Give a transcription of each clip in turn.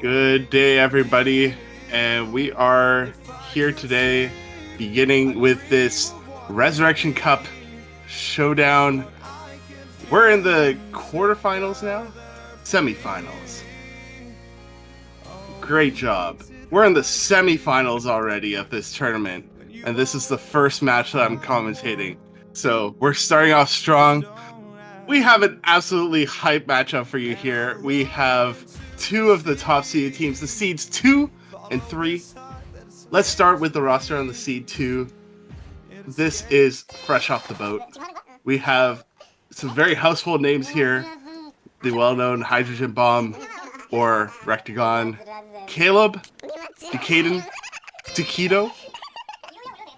Good day, everybody, and we are here today beginning with this Resurrection Cup showdown. We're in the quarterfinals now? Semifinals. Great job. We're in the semifinals already of this tournament, and this is the first match that I'm commentating. So we're starting off strong. We have an absolutely hype matchup for you here. We have two of the top seeded teams, the seeds 2 and 3. Let's start with the roster on the seed 2. This is fresh off the boat. We have some very household names here. The well-known Hydrogen Bomb or Rectagon, Caleb, Decaden, Taquito,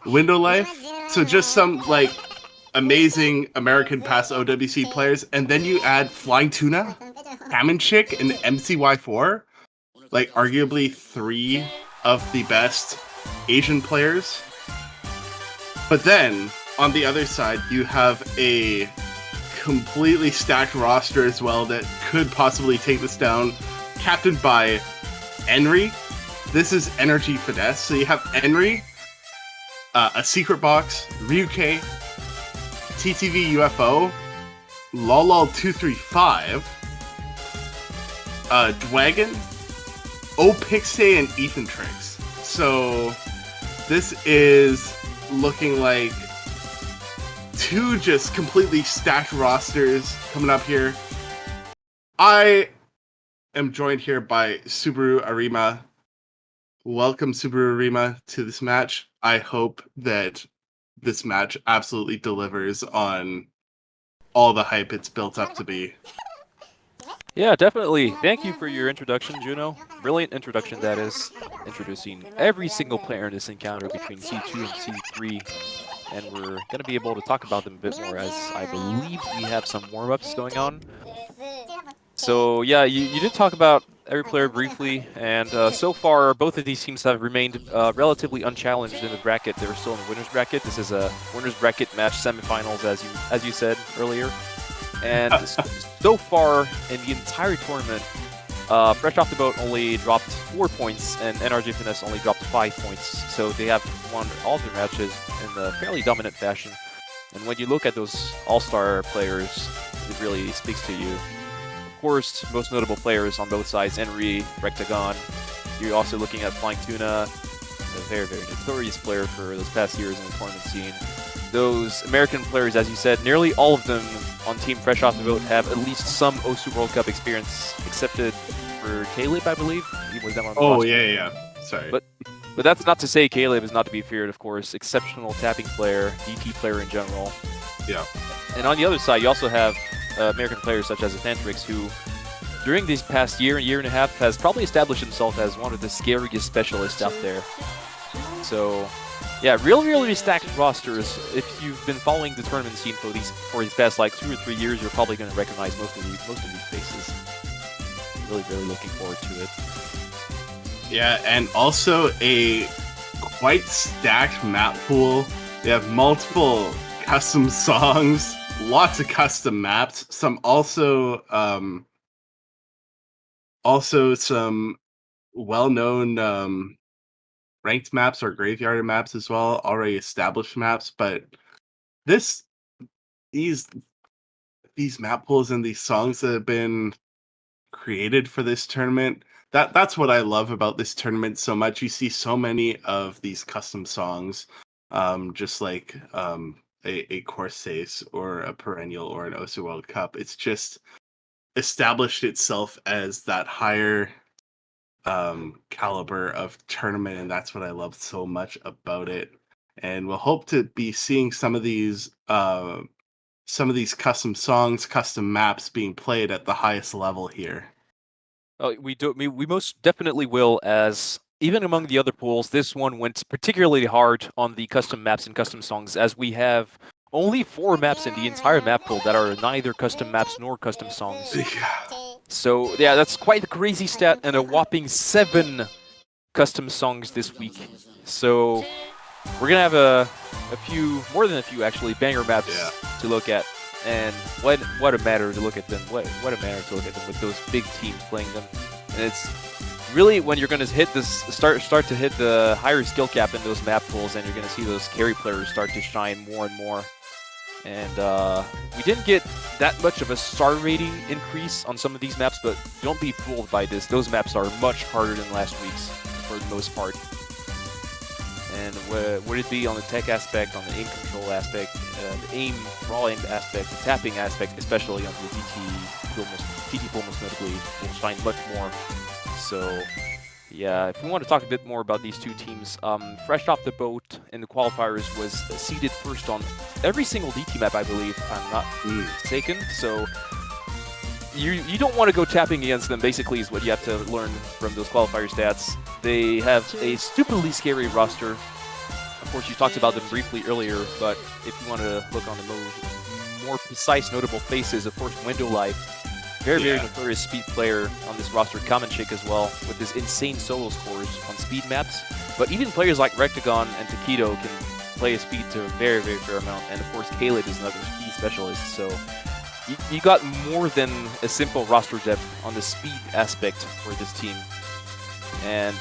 Window Life. So just some like amazing American past OWC players, and then you add Flying Tuna, Salmon Chick, and MCY4, like arguably 3 of the best Asian players. But then on the other side, you have a completely stacked roster as well that could possibly take this down, captained by NRG. This is NRG FiNESSE. So you have NRG, a Secret Box, Ryuke, TTV UFO, Lolol235, Dwagon, Opixay, and Ethan Tricks. So this is looking like 2 just completely stacked rosters coming up here. I am joined here by Subaru Arima. Welcome, Subaru Arima, to this match. I hope that this match absolutely delivers on all the hype it's built up to be. Yeah, definitely. Thank you for your introduction, Juno. Brilliant introduction, that is. Introducing every single player in this encounter between C2 and C3. And we're going to be able to talk about them a bit more, as I believe we have some warm-ups going on. So yeah, you did talk about every player briefly, and so far both of these teams have remained relatively unchallenged in the bracket. They're still in the winner's bracket. This is a winner's bracket match, semifinals, as you said earlier. And so far in the entire tournament, Fresh Off the Boat only dropped 4 points, and NRG FiNESSE only dropped 5 points. So they have won all their matches in a fairly dominant fashion. And when you look at those all-star players, it really speaks to you. Of course, most notable players on both sides, NRG, Rectagon. You're also looking at Flying Tuna, a very, very notorious player for those past years in the tournament scene. Those American players, as you said, nearly all of them on Team Fresh Off the Boat have at least some OSU World Cup experience, except for Caleb, I believe. He was on the roster. Yeah. Sorry. But that's not to say Caleb is not to be feared, of course. Exceptional tapping player, DT player in general. Yeah. And on the other side, you also have American players such as Athantrix, who during this past year and a half has probably established himself as one of the scariest specialists out there. So yeah, really stacked rosters. If you've been following the tournament scene for these past like 2 or 3 years, you're probably going to recognize most of these faces. Really looking forward to it. Yeah, and also a quite stacked map pool. We have multiple custom songs, lots of custom maps. Some also some well-known ranked maps or graveyard maps as well, already established maps. But these map pools and these songs that have been created for this tournament, that's what I love about this tournament so much. You see so many of these custom songs, just like a Corsace or a Perennial or an OSU World Cup. It's just established itself as that higher caliber of tournament, and that's what I love so much about it. And we'll hope to be seeing some of these custom songs, custom maps being played at the highest level here. We most definitely will, as even among the other pools, this one went particularly hard on the custom maps and custom songs, as we have only 4 maps in the entire map pool that are neither custom maps nor custom songs. So yeah, that's quite a crazy stat, and a whopping 7 custom songs this week. So we're gonna have a few, more than a few actually, banger maps to look at. And what a matter to look at them. What a matter to look at them with those big teams playing them. And it's really when you're going to hit this start to hit the higher skill cap in those map pools, and you're going to see those carry players start to shine more and more. And we didn't get that much of a star rating increase on some of these maps, but don't be fooled by this. Those maps are much harder than last week's for the most part. And would it be on the tech aspect, on the aim control aspect, the aim, raw aim aspect, the tapping aspect, especially on the DT pool most notably, will shine much more. So yeah, if we want to talk a bit more about these two teams, Fresh Off the Boat in the qualifiers was seeded first on every single DT map, I believe, if I'm not mistaken. So you don't want to go tapping against them, basically, is what you have to learn from those qualifier stats. They have a stupidly scary roster. Of course, you talked about them briefly earlier, but if you want to look on the more precise, notable faces, of course, Window Life. Very notorious speed player on this roster. Kamenchik as well, with his insane solo scores on speed maps. But even players like Rectagon and Taquito can play a speed to a very fair amount. And of course, Caleb is another speed specialist. So you got more than a simple roster depth on the speed aspect for this team. And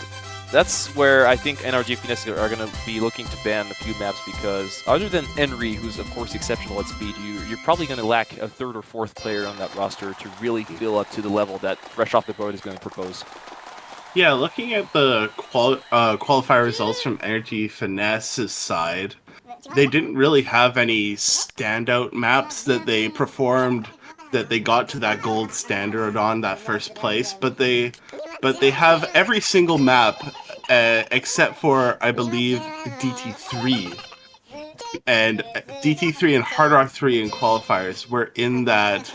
that's where I think NRG FiNESSE are going to be looking to ban a few maps, because other than NRG, who's of course exceptional at speed, you're probably going to lack a third or fourth player on that roster to really feel up to the level that Fresh Off the Boat is going to propose. Yeah, looking at the qualifier results from NRG FiNESSE's side, they didn't really have any standout maps that they performed, that they got to that gold standard on, that first place, but they have every single map except for, I believe, DT3. And DT3 and Hard Rock 3 in qualifiers were in that,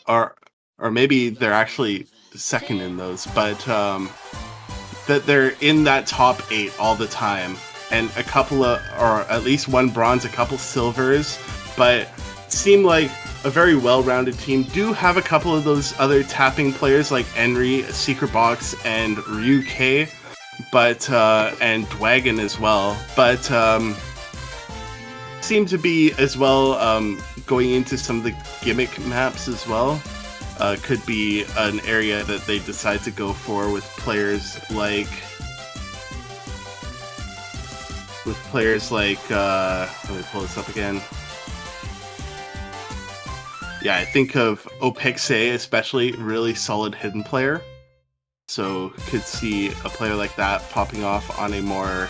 or maybe they're actually second in those, but that they're in that top 8 all the time. And a couple of, or at least one bronze, a couple silvers, but seem like a very well-rounded team. Do have a couple of those other tapping players like Enri, Secret Box, and Ryuk, but and Dwagon as well. But seem to be as well going into some of the gimmick maps as well. Could be an area that they decide to go for with players like let me pull this up again. Yeah, I think of Opixe, especially, really solid hidden player. So could see a player like that popping off on a more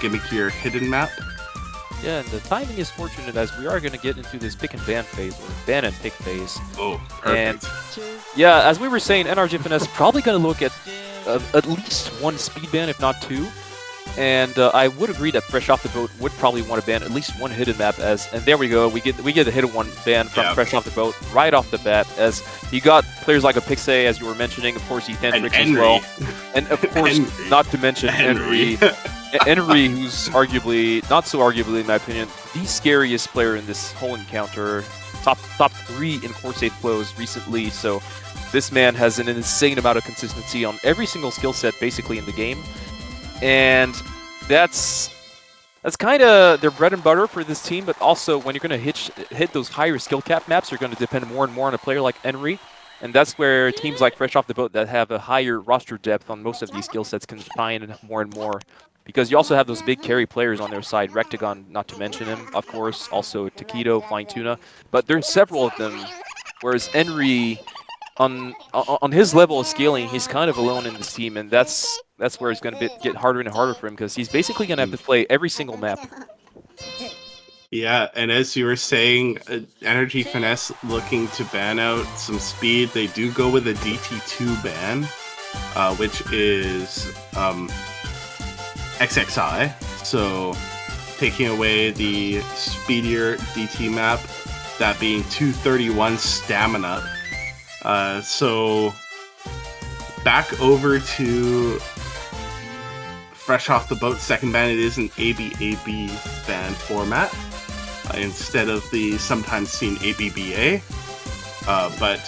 gimmickier hidden map. Yeah, and the timing is fortunate, as we are going to get into this pick and ban phase, or ban and pick phase. Oh, perfect. And yeah, as we were saying, NRG FiNESSE probably going to look at least one speed ban, if not two. And I would agree that Fresh Off the Boat would probably want to ban at least one hidden map, and there we go, we get the hidden one ban from Fresh Off the Boat right off the bat, as you got players like Opixe, as you were mentioning, of course, Ethantrix as well, and of course, not to mention Enri. Enri, who's arguably, not so arguably in my opinion, the scariest player in this whole encounter, top 3 in Course 8 flows recently, so this man has an insane amount of consistency on every single skill set basically in the game. And that's kind of their bread and butter for this team, but also when you're going to hit those higher skill cap maps, you're going to depend more and more on a player like Enri, and that's where teams like Fresh Off the Boat that have a higher roster depth on most of these skill sets can shine more and more, because you also have those big carry players on their side, Rectagon, not to mention him, of course, also Taquito, Flying Tuna, but there's several of them, whereas Enri, on his level of scaling, he's kind of alone in this team, and that's where it's going to get harder and harder for him, because he's basically going to have to play every single map. Yeah, and as you were saying, NRG FiNESSE looking to ban out some speed. They do go with a DT2 ban, which is XXI, so taking away the speedier DT map, that being 231 stamina. So back over to Fresh Off the Boat second ban. It is an ABAB ban format instead of the sometimes seen ABBA. But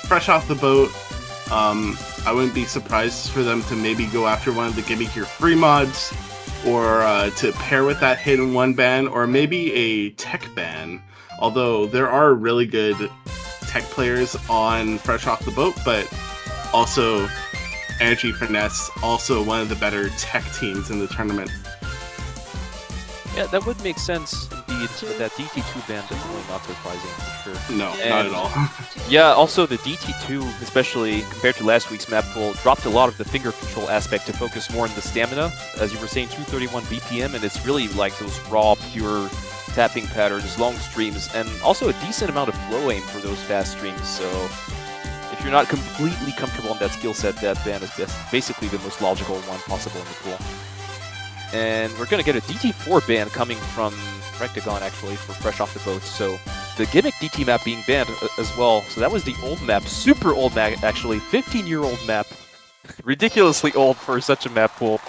Fresh Off the Boat, I wouldn't be surprised for them to maybe go after one of the gimmickier free mods, or to pair with that hidden one ban, or maybe a tech ban Although there are really good tech players on Fresh Off the Boat, but also NRG FiNESSE, also one of the better tech teams in the tournament. Yeah, that would make sense indeed, but that DT2 ban definitely not surprising for sure. No, not at all. Yeah, also the DT2, especially compared to last week's map pool, dropped a lot of the finger control aspect to focus more on the stamina. As you were saying, 231 BPM, and it's really like those raw, pure tapping patterns, long streams, and also a decent amount of flow aim for those fast streams. So if you're not completely comfortable in that skill set, that ban is basically the most logical one possible in the pool. And we're going to get a DT4 ban coming from Rectagon, actually, for Fresh Off the Boat. So the Gimmick DT map being banned as well. So that was the old map, super old map, actually, 15-year-old map. Ridiculously old for such a map pool.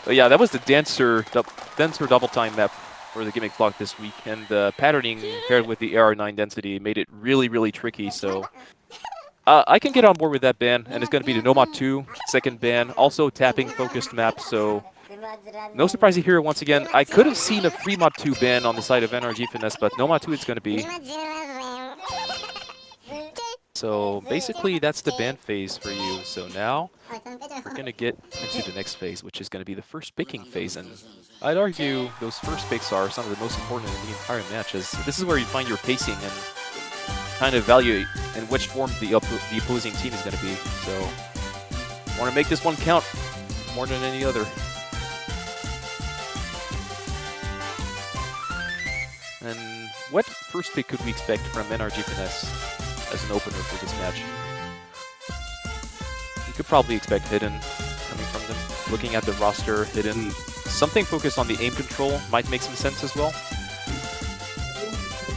But yeah, that was the Dancer double time map for the Gimmick block this week. And the patterning paired with the AR9 density made it really, really tricky. So I can get on board with that ban, and it's going to be the Nomad 2 second ban. Also tapping focused map, so no surprise here once again. I could have seen a free mod 2 ban on the side of NRG FiNESSE, but no mod 2 it's going to be. So basically that's the ban phase for you. So now we're going to get into the next phase, which is going to be the first picking phase. And I'd argue those first picks are some of the most important in the entire match, as this is where you find your pacing and kind of evaluate in which form the opposing team is going to be. So want to make this one count more than any other. And what first pick could we expect from NRG FiNESSE as an opener for this match? You could probably expect Hidden coming from them. Looking at the roster, Hidden, something focused on the aim control might make some sense as well.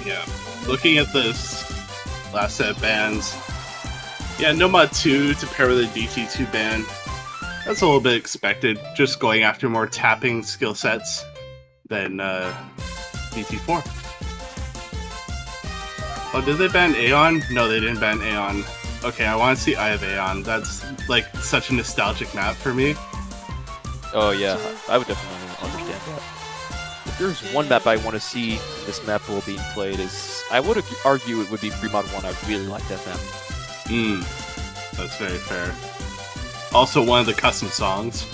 Yeah, looking at this last set of bans, yeah, Nomad 2 to pair with a DT2 ban, that's a little bit expected, just going after more tapping skill sets than DT4. Oh, did they ban Aeon? No, they didn't ban Aeon. Okay, I want to see Eye of Aeon. That's like such a nostalgic map for me. Oh yeah, I would definitely understand that. If there's one map I want to see in this map pool being played, is I would argue it would be Fremont 1. I really like that map. That's very fair. Also one of the custom songs.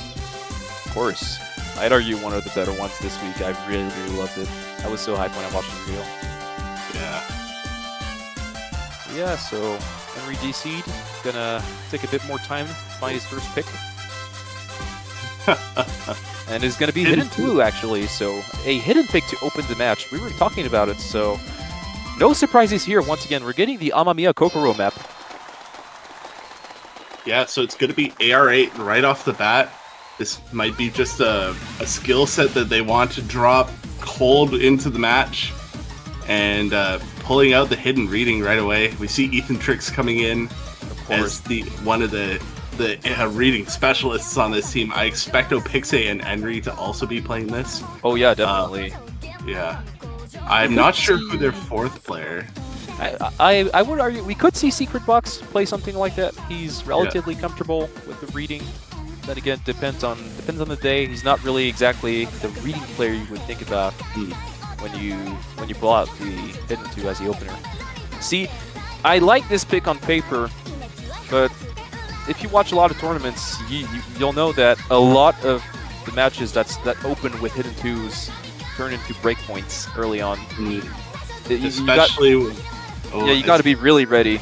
Of course. I'd argue one of the better ones this week. I really, really loved it. I was so hyped when I watched the reveal. Yeah. Yeah, so Henry DC'd, gonna take a bit more time to find his first pick. And it's gonna be Hidden 2, actually, so a Hidden pick to open the match. We were talking about it, so no surprises here. Once again, we're getting the Amamiya Kokoro map. Yeah, so it's gonna be AR8 right off the bat. This might be just a skill set that they want to drop cold into the match, and pulling out the Hidden reading right away. We see Ethan Trix coming in as one of the reading specialists on this team. I expect Opixe and Enri to also be playing this. Oh yeah, definitely. Yeah, I'm not sure who their fourth player. I would argue we could see Secret Box play something like that. He's relatively comfortable with the reading. Then again, depends on the day. He's not really exactly the reading player you would think about when you pull out the Hidden 2 as the opener. See, I like this pick on paper, but if you watch a lot of tournaments, you'll know that a lot of the matches that open with Hidden 2s turn into breakpoints early on. Especially, you got to be really ready.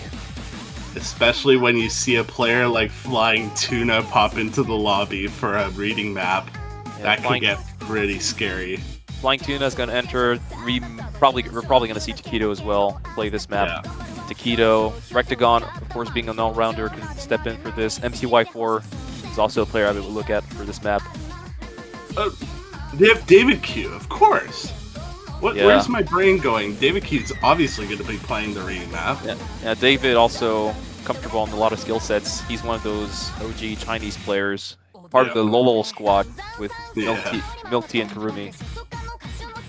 Especially when you see a player like Flying Tuna pop into the lobby for a reading map. Yeah, that could get pretty scary. Flying Tuna is going to enter. We're probably going to see Taquito as well play this map. Yeah. Taquito, Rectagon, of course, being an all-rounder, can step in for this. MCY4 is also a player I would look at for this map. They have David Q, of course. Where's my brain going? David Q's obviously going to be playing the reading map. Yeah, David also comfortable in a lot of skill sets. He's one of those OG Chinese players, part of the Lolo squad with Milk Tea and Karumi.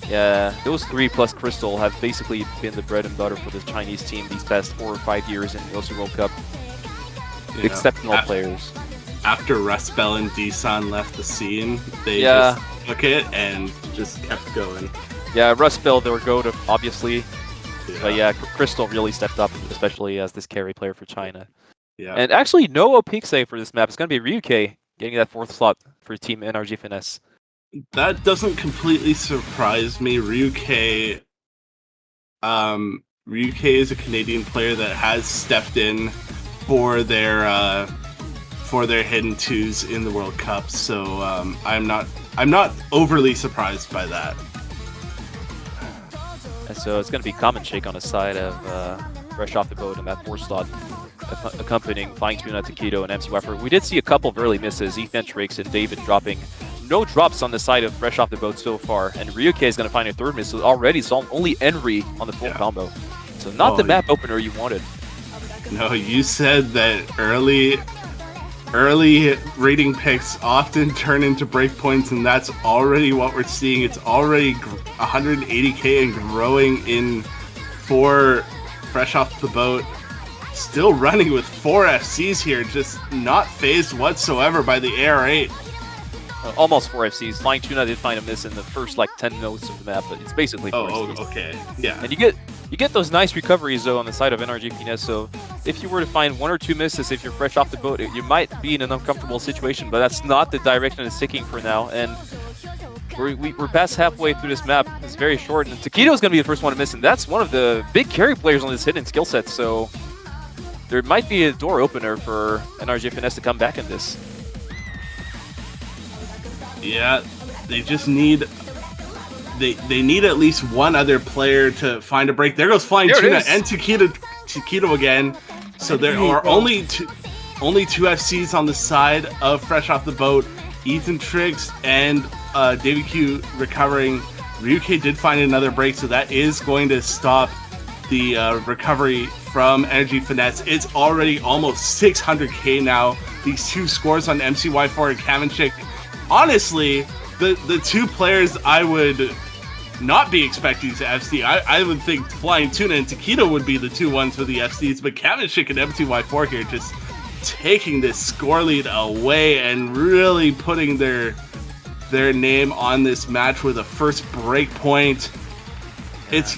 Yeah, those three plus Crystal have basically been the bread and butter for this Chinese team these past 4 or 5 years in the OC World Cup. Exceptional players. After Rustbell and D-San left the scene, they just took it and just kept going. Yeah, Rustbell, their GOAT, obviously. But yeah, Crystal really stepped up, especially as this carry player for China. Yeah. And actually, no peak save for this map. It's going to be Ryuke getting that 4th slot for Team NRG FiNESSE. That doesn't completely surprise me. Ryuke is a Canadian player that has stepped in for their hidden twos in the World Cup, so I'm not overly surprised by that. And so it's going to be Common Shake on the side of Fresh Off the Boat in that 4th slot, accompanying Flying Tuna, Taquito, and MC Weffer. We did see a couple of early misses, Ethan Trix and David dropping. No drops on the side of Fresh Off the Boat so far, and Ryuke is going to find a 3rd miss, so already saw only Enry on the full combo. So not the map opener you wanted. No, you said that early rating picks often turn into breakpoints, and that's already what we're seeing. It's already 180k and growing in for Fresh Off the Boat. Still running with 4 FCs here, just not phased whatsoever by the AR8. Almost 4 FCs. Flying Tuna did find a miss in the first 10 notes of the map, but it's basically 4 FCs. Okay, yeah. And you get those nice recoveries though on the side of NRG FiNESSE. So if you were to find 1 or 2 misses, if you're fresh off the boat, you might be in an uncomfortable situation. But that's not the direction it's taking for now. And we're past halfway through this map. It's very short, and Taquito's going to be the first one to miss, and that's one of the big carry players on this hidden skill set. So there might be a door opener for NRG FiNESSE to come back in this. Yeah, they just need they need at least one other player to find a break. There goes Flying Tuna and Taquito again. So there are only two FCs on the side of Fresh Off the Boat. Ethan Triggs and Davey Q recovering. Ryuke did find another break, so that is going to stop the recovery from NRG FiNESSE. It's already almost 600k now. These 2 scores on MCY4 and Kaminchik. Honestly, the 2 players I would not be expecting to FC. I would think Flying Tuna and Taquito would be the 2 ones for the FCs, but Kaminchik and MCY4 here just taking this score lead away and really putting their name on this match with a first break point. It's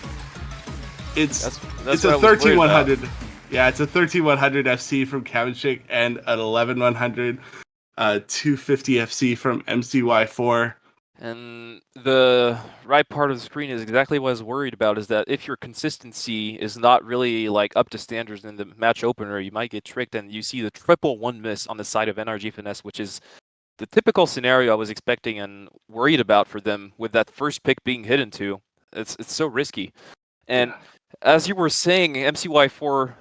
a 13-100. Yeah, it's a 13-100 FC from Kaminchik and an 11-100 250 FC from MCY4. And the right part of the screen is exactly what I was worried about, is that if your consistency is not really up to standards in the match opener, you might get tricked, and you see the triple 1 miss on the side of NRG FiNESSE, which is the typical scenario I was expecting and worried about for them, with that first pick being hidden to. It's so risky. And as you were saying, MCY4,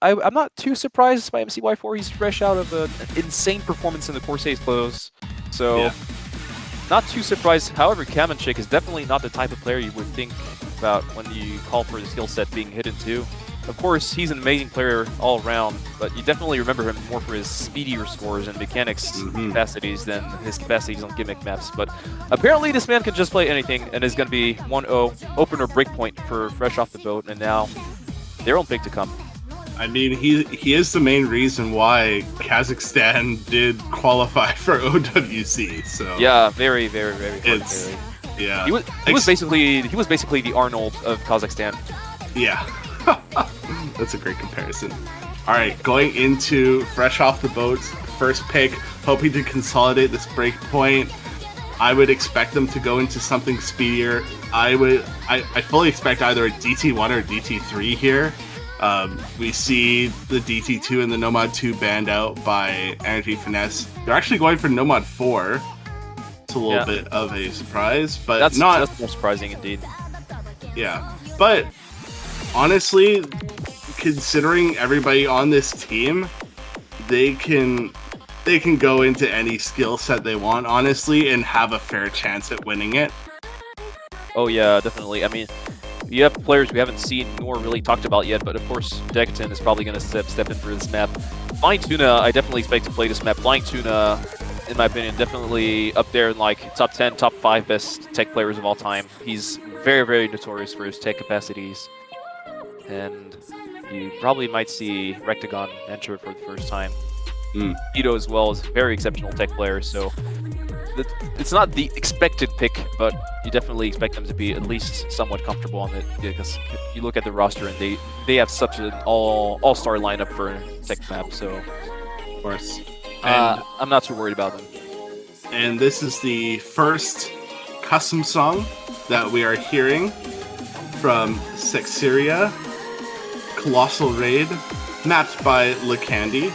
I'm not too surprised by MCY4. He's fresh out of an insane performance in the Corsair's close. So, not too surprised. However, Kaminchik is definitely not the type of player you would think about when you call for the skill set being hidden to. Of course, he's an amazing player all around, but you definitely remember him more for his speedier scores and mechanics capacities than his capacities on gimmick maps. But apparently this man can just play anything, and is going to be 1-0 opener breakpoint for Fresh Off the Boat, and now their own pick to come. I mean, he is the main reason why Kazakhstan did qualify for OWC. So yeah, very, very, very. Yeah, he was basically the Arnold of Kazakhstan. Yeah. That's a great comparison. All right, going into Fresh Off the Boat's first pick, hoping to consolidate this break point. I would expect them to go into something speedier. I fully expect either a DT1 or a DT3 here. We see the DT2 and the Nomad 2 banned out by NRG FiNESSE. They're actually going for Nomad 4. It's a little bit of a surprise, but that's more surprising indeed. Yeah, but honestly, considering everybody on this team, they can go into any skill set they want, honestly, and have a fair chance at winning it. Oh yeah, definitely. I mean, you have players we haven't seen nor really talked about yet, but of course, Decaton is probably going to step in for this map. Flying Tuna, I definitely expect to play this map. Flying Tuna, in my opinion, definitely up there in top 10, top 5 best tech players of all time. He's very, very notorious for his tech capacities. And you probably might see Rectagon enter it for the first time. Ito as well is a very exceptional tech player, so it's not the expected pick, but you definitely expect them to be at least somewhat comfortable on it, because you look at the roster and they have such an all-star lineup for a tech map, so Of course. And, I'm not too worried about them. and this is the first custom song that we are hearing from Sexeria, Colossal Raid, mapped by LaCandy.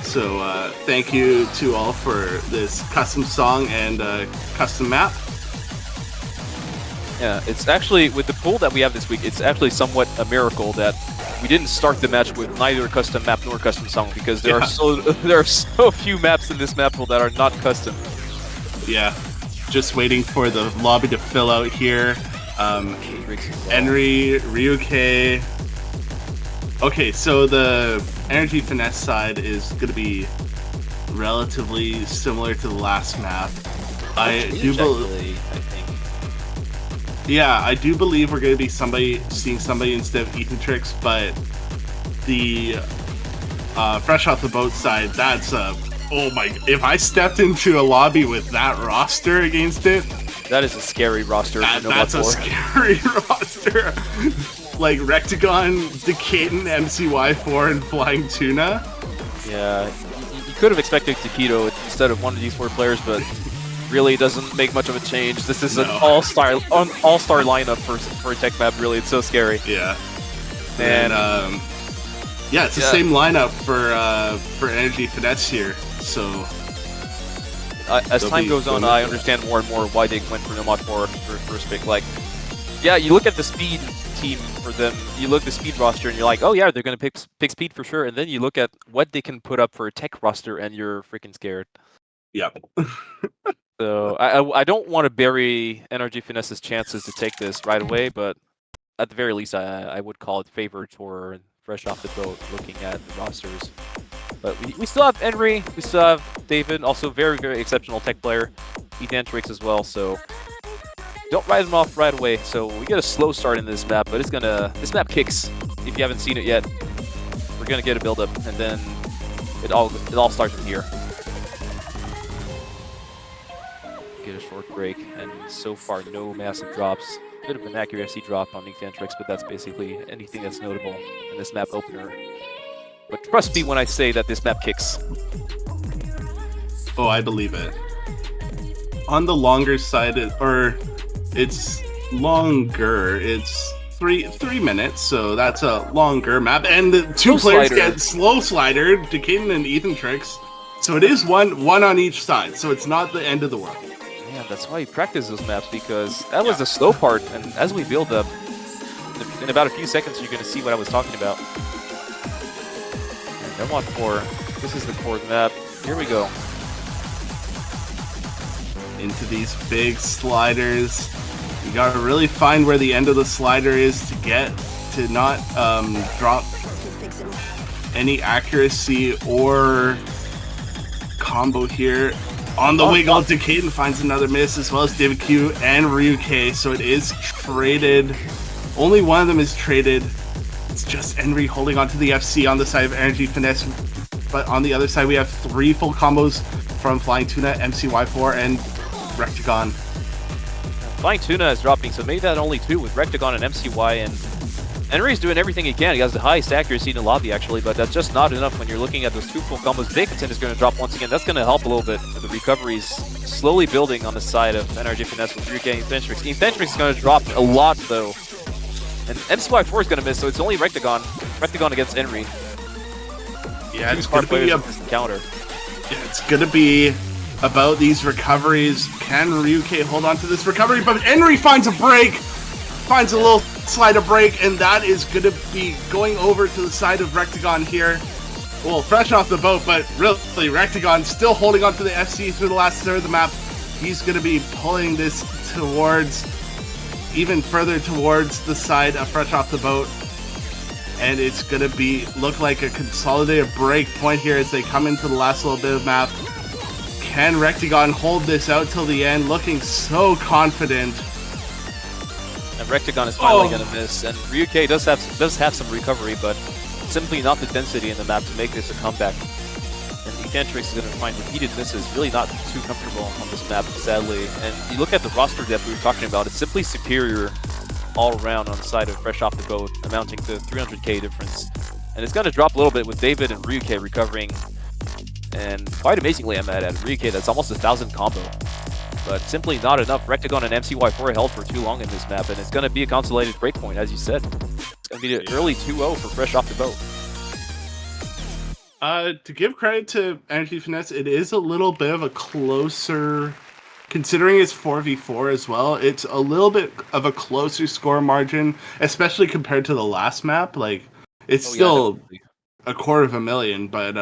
So thank you to all for this custom song and custom map. Yeah, it's actually, with the pool that we have this week, it's actually somewhat a miracle that we didn't start the match with neither custom map nor custom song, because there are so few maps in this map pool that are not custom. Yeah, just waiting for the lobby to fill out here. NRG, Ryuke. Okay, so the NRG FiNESSE side is going to be relatively similar to the last map. I do believe. I think. Yeah, I do believe we're going to be seeing somebody instead of Ethan Tricks, but the fresh off the boat side, that's oh my! If I stepped into a lobby with that roster against it, that is a scary roster. That's a scary roster. Like Rectagon, Decaton, MCY4, and Flying Tuna. Yeah, you could have expected Taquito instead of one of these 4 players, but really doesn't make much of a change. This is an all-star lineup for a tech map. Really, it's so scary. Yeah, and yeah, it's the same lineup for NRG FiNESSE here. So as time goes on, I understand more and more why they went for Nomad 4 for first pick. Like, yeah, you look at the speed team for them, you look at the speed roster and you're like, oh yeah, they're gonna pick speed for sure, and then you look at what they can put up for a tech roster and you're freaking scared. Yep. So I don't want to bury NRG FiNESSE's chances to take this right away, but at the very least I would call it favored for fresh off the boat looking at the rosters. But we still have Henry, we still have David, also very, very exceptional tech player, Ethan Tricks as well, so don't write them off right away. So we get a slow start in this map, but this map kicks. If you haven't seen it yet, we're gonna get a build up, and then it all starts from here. Get a short break, and so far no massive drops. Bit of an accuracy drop on Ethan Tricks, but that's basically anything that's notable in this map opener. But trust me when I say that this map kicks. Oh, I believe it. On the longer side, it's longer. It's three minutes, so that's a longer map. And the 2 players get slow slider, Decaton and Ethan Tricks. So it is one on each side, so it's not the end of the world. Yeah, that's why you practice those maps, because that was the slow part, and as we build up, in about a few seconds you're going to see what I was talking about. And I want 4. This is the 4th map. Here we go. Into these big sliders. You gotta really find where the end of the slider is to not drop any accuracy or combo here. On the wiggle, Decaton finds another miss, as well as David Q and Ryuke, so it is traded. Only one of them is traded. It's just Henry holding onto the FC on the side of NRG FiNESSE, but on the other side we have 3 full combos from Flying Tuna, MCY4, and Rectagon. Flying Tuna is dropping, so maybe that only 2 with Rectagon and MCY, and Henry's doing everything he can. He has the highest accuracy in the lobby, actually, but that's just not enough when you're looking at those 2 full combos. Decaton is going to drop once again. That's going to help a little bit. The recoveries slowly building on the side of NRG FiNESSE with Ryuke and Ethan Tricks. Ethan Tricks is going to drop a lot, though. And MCY4 is going to miss, so it's only Rectagon. Rectagon against Henry. Yeah, it's going to be a counter. Yeah, it's going to be about these recoveries. Can Ryuke hold on to this recovery? But Henry finds a break, finds a little slider break, and that is going to be going over to the side of Rectagon here. Well, fresh off the boat, but really, Rectagon still holding on to the FC through the last third of the map. He's going to be pulling this towards, even further towards the side of fresh off the boat. And it's going to look like a consolidated break point here as they come into the last little bit of map. Can Rectagon hold this out till the end? Looking so confident. And Rectagon is finally going to miss. And Ryuke does have some recovery, but simply not the density in the map to make this a comeback. And Cantrix is going to find repeated misses. Really not too comfortable on this map, sadly. And you look at the roster depth we were talking about, it's simply superior all around on the side of Fresh Off the Boat, amounting to 300k difference. And it's going to drop a little bit with David and Ryuke recovering. And quite amazingly, I'm at Ryuke, that's almost 1,000 combo. But simply not enough. Rectagon and MCY4 held for too long in this map, and it's going to be a consolidated breakpoint, as you said. It's going to be an early 2-0 for Fresh Off the Boat. To give credit to NRG FiNESSE, it is a little bit of a closer, considering it's 4v4 as well, it's a little bit of a closer score margin, especially compared to the last map. Like, it's still a 250,000, but,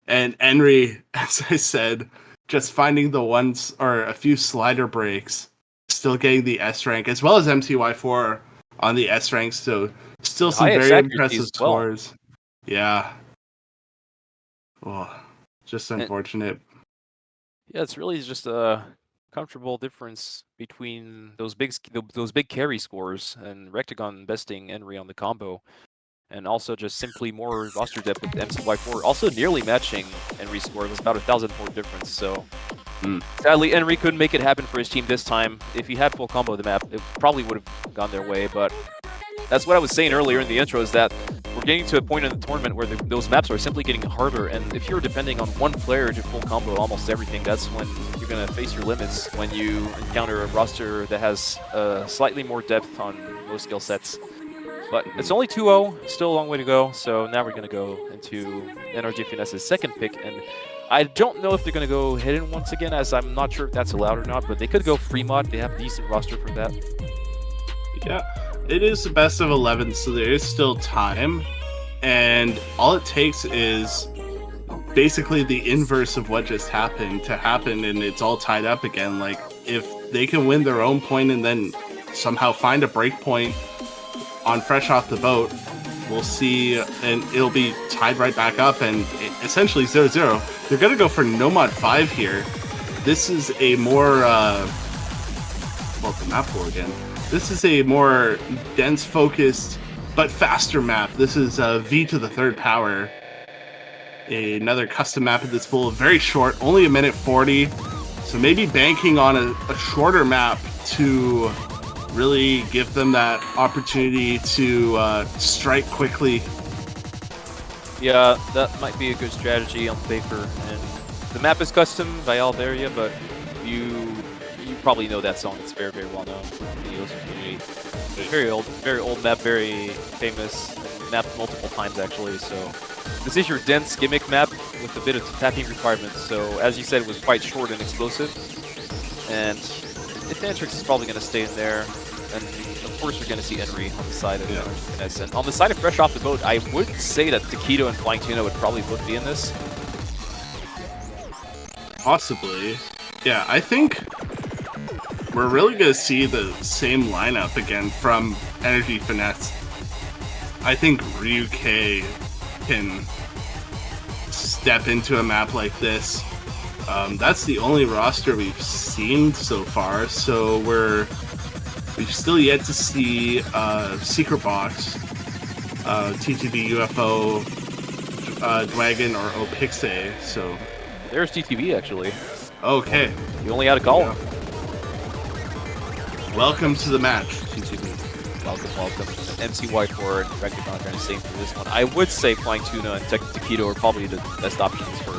and Henry, as I said, just finding the ones, or a few slider breaks, still getting the S rank, as well as MCY4 on the S rank, so still some very impressive scores. Yeah. Well, just unfortunate. Yeah, it's really just a comfortable difference between those big carry scores and Rectagon besting Henry on the combo, and also just simply more roster depth with MCY4, also nearly matching Henry's score. It was about 1,000 point difference, so sadly Henry couldn't make it happen for his team this time. If he had full combo of the map, it probably would have gone their way, but that's what I was saying earlier in the intro, is that we're getting to a point in the tournament where those maps are simply getting harder, and if you're depending on one player to full combo almost everything, that's when you're going to face your limits, when you encounter a roster that has slightly more depth on most skill sets. But it's only 2-0, still a long way to go, so now we're going to go into NRG FiNESSE's second pick, and I don't know if they're going to go hidden once again, as I'm not sure if that's allowed or not, but they could go free mod. They have a decent roster for that. Yeah. It is the best of 11, so there is still time, and all it takes is basically the inverse of what just happened to happen, and it's all tied up again. Like, if they can win their own point and then somehow find a break point on Fresh Off the Boat, we'll see, and it'll be tied right back up, and essentially 0-0. They're going to go for No Mod 5 here. This is a more, well, the map pool again. This is a more dense, focused, but faster map. This is V to the third power. Another custom map in this pool. Very short, only 1:40. So maybe banking on a shorter map to really give them that opportunity to strike quickly. Yeah, that might be a good strategy on paper. And the map is custom by Alvaria, but you probably know that song. It's very, very well known in the US community. Very old map, very famous, mapped multiple times actually. So this is your dense gimmick map with a bit of tapping requirements. So as you said, it was quite short and explosive. And Cantrix is probably going to stay in there. And of course, we're going to see Henry on the side of FiNESSE. And on the side of Fresh Off the Boat, I would say that Taquito and Flying Tuna would probably both be in this. Possibly. Yeah, I think we're really going to see the same lineup again from NRG FiNESSE. I think Ryuke can step into a map like this. That's the only roster we've seen so far, so we've still yet to see Secret Box, TTB, UFO, Dragon, or Opixe, so... There's TTB, actually. Okay. You only had a call. Yeah. Welcome to the match, TTB. Welcome. MCY4 and Rectagon trying to save for this one. I would say Flying Tuna and Taquito are probably the best options for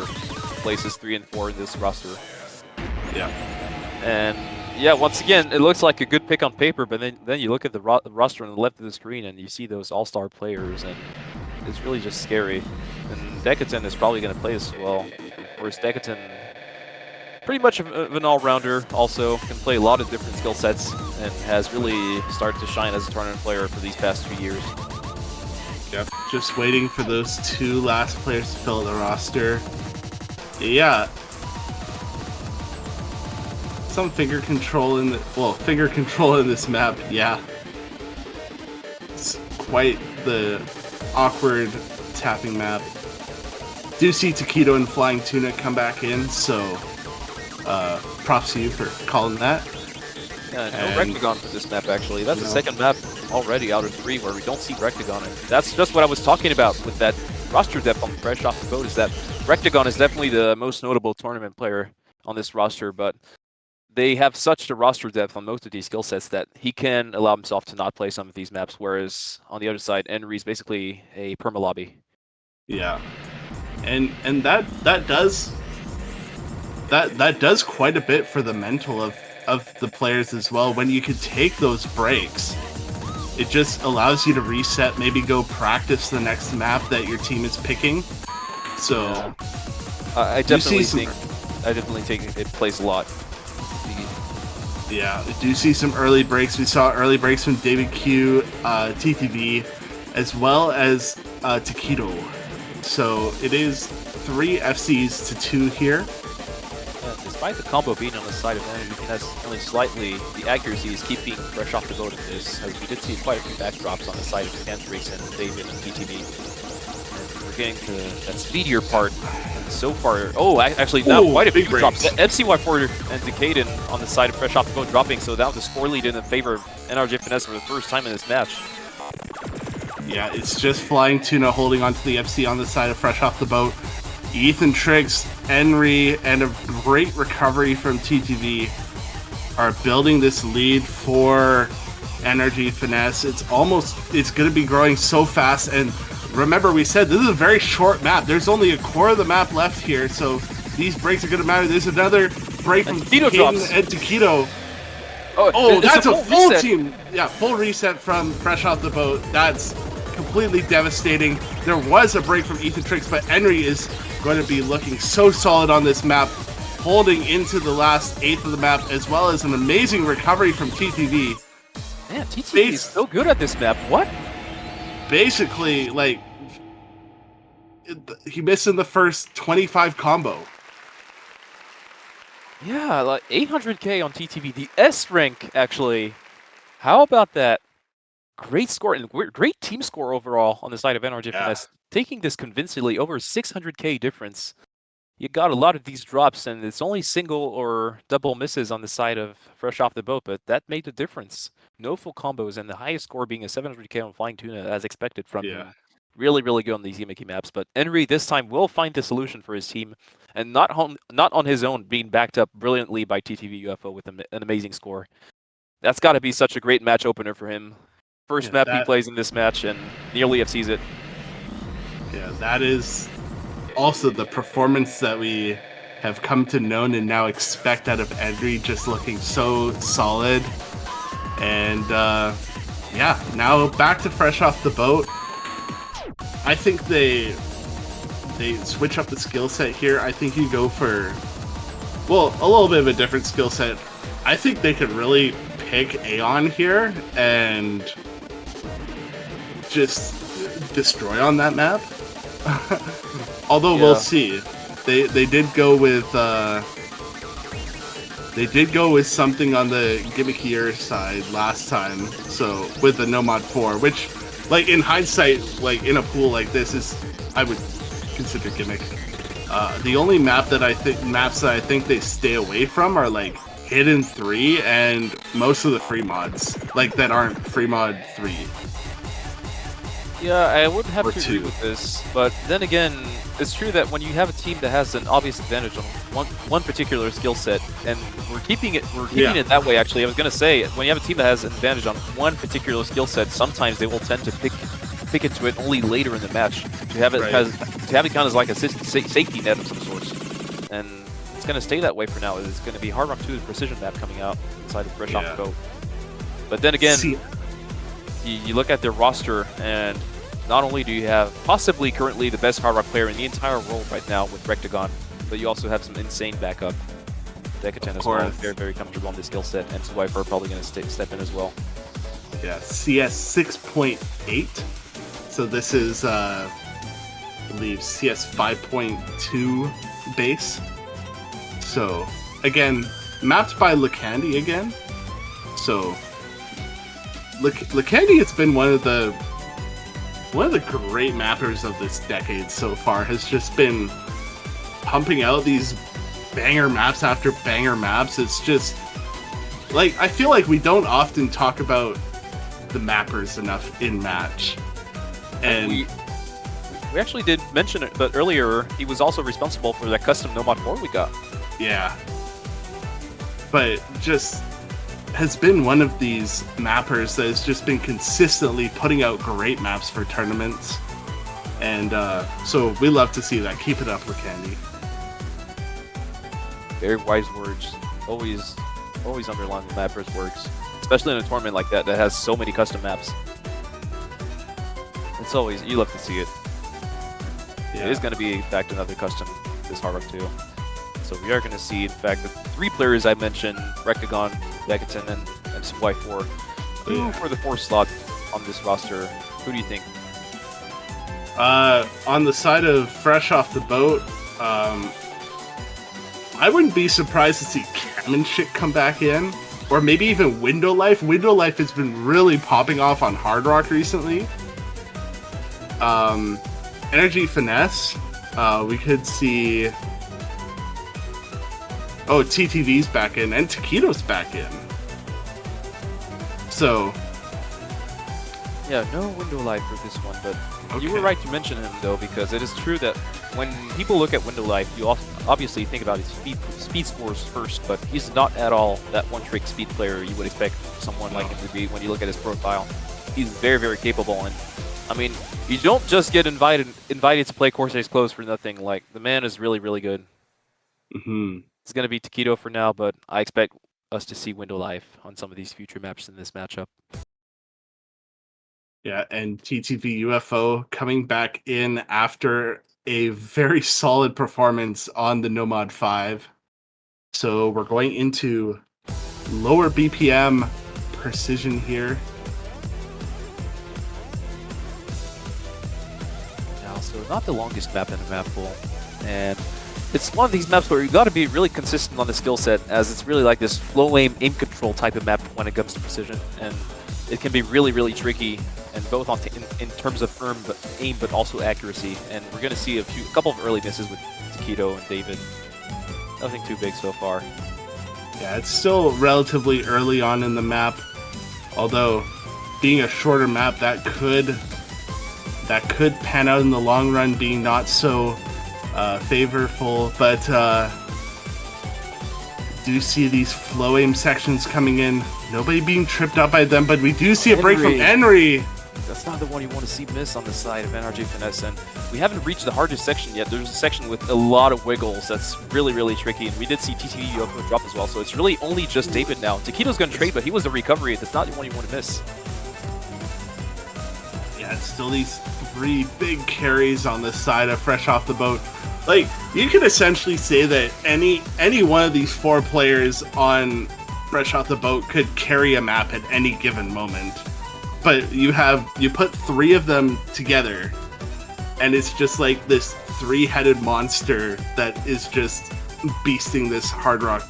places 3 and 4 in this roster. Yeah. And yeah, once again, it looks like a good pick on paper, but then you look at the roster on the left of the screen and you see those all-star players, and it's really just scary. And Decatan is probably going to play as well. Of course, Decatan, pretty much of an all-rounder, also can play a lot of different skill sets and has really started to shine as a tournament player for these past 2 years. Yep, just waiting for those 2 last players to fill the roster. Yeah. Some finger control in this map, yeah. It's quite the awkward tapping map. Do see Taquito and Flying Tuna come back in, so props to you for calling that. Yeah, no Rectagon for this map, actually. That's the second map already out of 3 where we don't see Rectagon. And that's just what I was talking about with that roster depth on Fresh Off the Boat is that Rectagon is definitely the most notable tournament player on this roster, but they have such a roster depth on most of these skill sets that he can allow himself to not play some of these maps, whereas on the other side, NRG is basically a perma lobby. Yeah, and that does quite a bit for the mental of the players as well. When you can take those breaks, it just allows you to reset, maybe go practice the next map that your team is picking. So yeah. I definitely think it plays a lot. Yeah, I do see some early breaks. We saw early breaks from David Q, TTV, as well as Taquito. So it is 3 FCs to 2 here. Despite the combo being on the side of NRG FiNESSE only slightly, the accuracy is keeping Fresh Off the Boat in this, as we did see quite a few backdrops on the side of Cantrix and David and TTV. And we're getting to that speedier part. And so far, actually now quite a few drops. FCY4 and Decaden on the side of Fresh Off the Boat dropping, so that was a score lead in the favor of NRG FiNESSE for the first time in this match. Yeah, it's just Flying Tuna holding onto the FC on the side of Fresh Off the Boat. Ethan Triggs, Henry, and a great recovery from TTV are building this lead for NRG FiNESSE. It's going to be growing so fast. And remember, we said this is a very short map. There's only a core of the map left here, so these breaks are going to matter. There's another break from Caden and Taquito. Oh, that's a full team. Yeah, full reset from Fresh Off the Boat. That's completely devastating. There was a break from Ethan Triggs, but Henry is going to be looking so solid on this map, holding into the last eighth of the map, as well as an amazing recovery from TTV. Man, TTV is so good at this map. What? Basically, like, he missed in the first 25 combo. Yeah, like 800k on TTV. The S rank, actually. How about that? Great score and great team score overall on the side of NRG FiNESSE. Taking this convincingly, over 600k difference. You got a lot of these drops, and it's only single or double misses on the side of Fresh Off the Boat, but that made the difference. No full combos, and the highest score being a 700k on Flying Tuna, as expected from him. Really, really good on these gimmicky maps, but Henry this time will find the solution for his team, and not on his own, being backed up brilliantly by TTV UFO with an amazing score. That's got to be such a great match opener for him. First map he plays in this match, and nearly FCs it. Yeah, that is also the performance that we have come to know and now expect out of Henry, just looking so solid. And yeah, now back to Fresh Off the Boat. I think they switch up the skill set here. I think you go for, well, a little bit of a different skill set. I think they could really pick Aeon here and just destroy on that map. Although we'll see. They did go with something on the gimmickier side last time. So with the No Mod 4, which, like, in hindsight, like in a pool like this, is, I would consider gimmick. The only maps that I think they stay away from are like Hidden 3 and most of the free mods, like, that aren't free mod 3. Yeah, I would have to agree with this, but then again, it's true that when you have a team that has an obvious advantage on one particular skill set, and we're keeping it that way. Actually, I was gonna say, when you have a team that has an advantage on one particular skill set, sometimes they will tend to pick into it only later in the match to have it kind of as like a safety net of some sort, and it's gonna stay that way for now. It's gonna be Hard Rock 2's precision map coming out inside of Fresh Off the Boat. But then again, you look at their roster, and not only do you have possibly currently the best Hard Rock player in the entire world right now with Rectagon, but you also have some insane backup. Decatan as well, very, very comfortable on this skill set, and Swiper probably going to step in as well. Yeah, CS 6.8. So this is, I believe, CS 5.2 base. So, again, mapped by Lakandi again. So, Lakandi has been one of the great mappers of this decade so far. Has just been pumping out these banger maps after banger maps. It's just, like, I feel like we don't often talk about the mappers enough in match. And We actually did mention it, but earlier he was also responsible for that custom Nomad 4 we got. Yeah. But just has been one of these mappers that has just been consistently putting out great maps for tournaments. And so we love to see that. Keep it up, Candy. Very wise words. Always underline the mapper's words. Especially in a tournament like that has so many custom maps. It's always, you love to see it. Yeah. It is going to be, in fact, another custom this Hard Rock 2. So we are going to see, in fact, the 3 players I mentioned, Rectagon, Begaton, and Y4. Who for the 4th slot on this roster? Who do you think? On the side of Fresh Off the Boat, I wouldn't be surprised to see Cam and shit come back in. Or maybe even Window Life. Window Life has been really popping off on Hard Rock recently. NRG FiNESSE. We could see... Oh, TTV's back in, and Taquito's back in. So... Yeah, no Window Life for this one, but you were right to mention him, though, because it is true that when people look at Window Life, you obviously think about his speed scores first, but he's not at all that one-trick speed player you would expect someone like him to be when you look at his profile. He's very, very capable, and I mean, you don't just get invited to play Corsairs Close for nothing. Like, the man is really, really good. Mm-hmm. It's going to be Taquito for now, but I expect us to see Window Life on some of these future maps in this matchup. Yeah, and TTV UFO coming back in after a very solid performance on the Nomad 5. So we're going into lower BPM precision here. Now, so not the longest map in the map pool, and it's one of these maps where you got to be really consistent on the skill set, as it's really like this flow aim control type of map when it comes to precision, and it can be really, really tricky, and both on in terms of aim, but also accuracy. And we're going to see a couple of early misses with Taquito and David. Nothing too big so far. Yeah, it's still relatively early on in the map, although being a shorter map, that could pan out in the long run, being not so favorable. But do see these flow aim sections coming in. Nobody being tripped up by them, but we do see a break from Henry. That's not the one you want to see miss on the side of NRG FiNESSE, and we haven't reached the hardest section yet. There's a section with a lot of wiggles that's really, really tricky, and we did see TTV Yoko drop as well, so it's really only just David now. Taquito's going to trade, but he was a recovery. That's not the one you want to miss. Yeah, it's still these 3 big carries on the side of Fresh Off the Boat. Like, you could essentially say that any one of these 4 players on Fresh Off the Boat could carry a map at any given moment. But you put 3 of them together, and it's just like this 3-headed monster that is just beasting this Hard Rock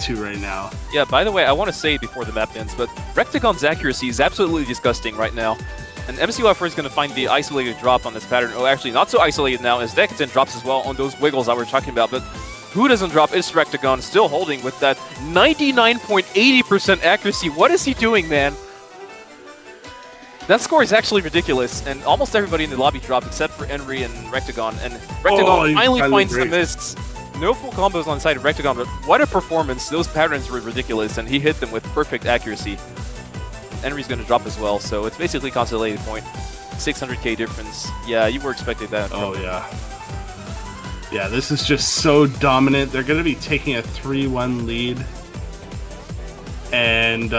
2 right now. Yeah, by the way, I want to say before the map ends, but Rectagon's accuracy is absolutely disgusting right now. And MCY4 is going to find the isolated drop on this pattern. Oh, actually, not so isolated now, as Begaton drops as well on those wiggles that we're talking about. But who doesn't drop is Rectagon, still holding with that 99.80% accuracy. What is he doing, man? That score is actually ridiculous, and almost everybody in the lobby dropped except for Henry and Rectagon. And Rectagon finally finds the miss. No full combos on the side of Rectagon, but what a performance. Those patterns were ridiculous, and he hit them with perfect accuracy. Henry's going to drop as well, so it's basically consolidated point. 600k difference. Yeah, you were expecting that. Oh, yeah. Yeah, this is just so dominant. They're going to be taking a 3-1 lead. And,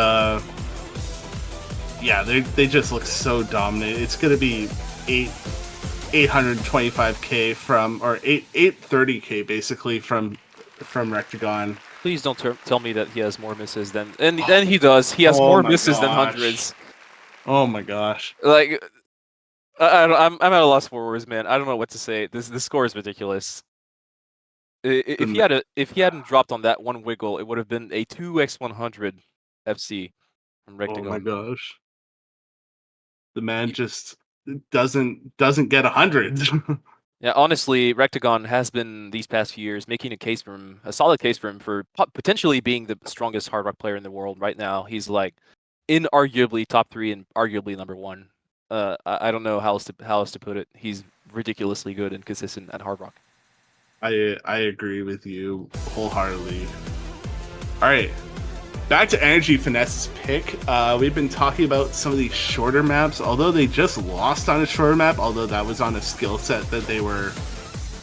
yeah, they just look so dominant. It's going to be 825k from, or 830k basically from Rectagon. Please don't tell me that he has more misses than, and then he does. He has more misses than hundreds. Oh my gosh! Like, I'm at a loss for words, man. I don't know what to say. This score is ridiculous. If he hadn't dropped on that one wiggle, it would have been a 2x100 FC from Rectagon. Oh my gosh! The man just doesn't get 100. Yeah, honestly, Rectagon has been these past few years making a solid case for him for potentially being the strongest Hard Rock player in the world right now. He's like inarguably top 3 and arguably number 1. I don't know how else to put it. He's ridiculously good and consistent at Hard Rock. I agree with you wholeheartedly. All right, back to NRG FiNESSE's pick. We've been talking about some of these shorter maps, although they just lost on a shorter map, although that was on a skill set that they were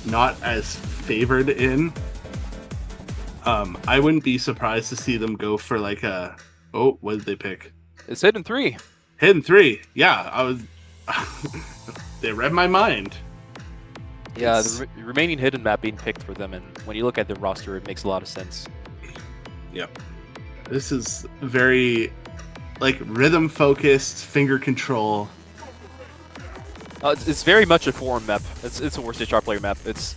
not as favored in. I wouldn't be surprised to see them go for like a... Oh, what did they pick? It's Hidden 3. Hidden 3. Yeah, I was... They read my mind. Yeah, the remaining hidden map being picked for them, and when you look at the roster, it makes a lot of sense. Yep. This is very, like, rhythm-focused, finger control. It's very much a forum map. It's a worst HR player map. It's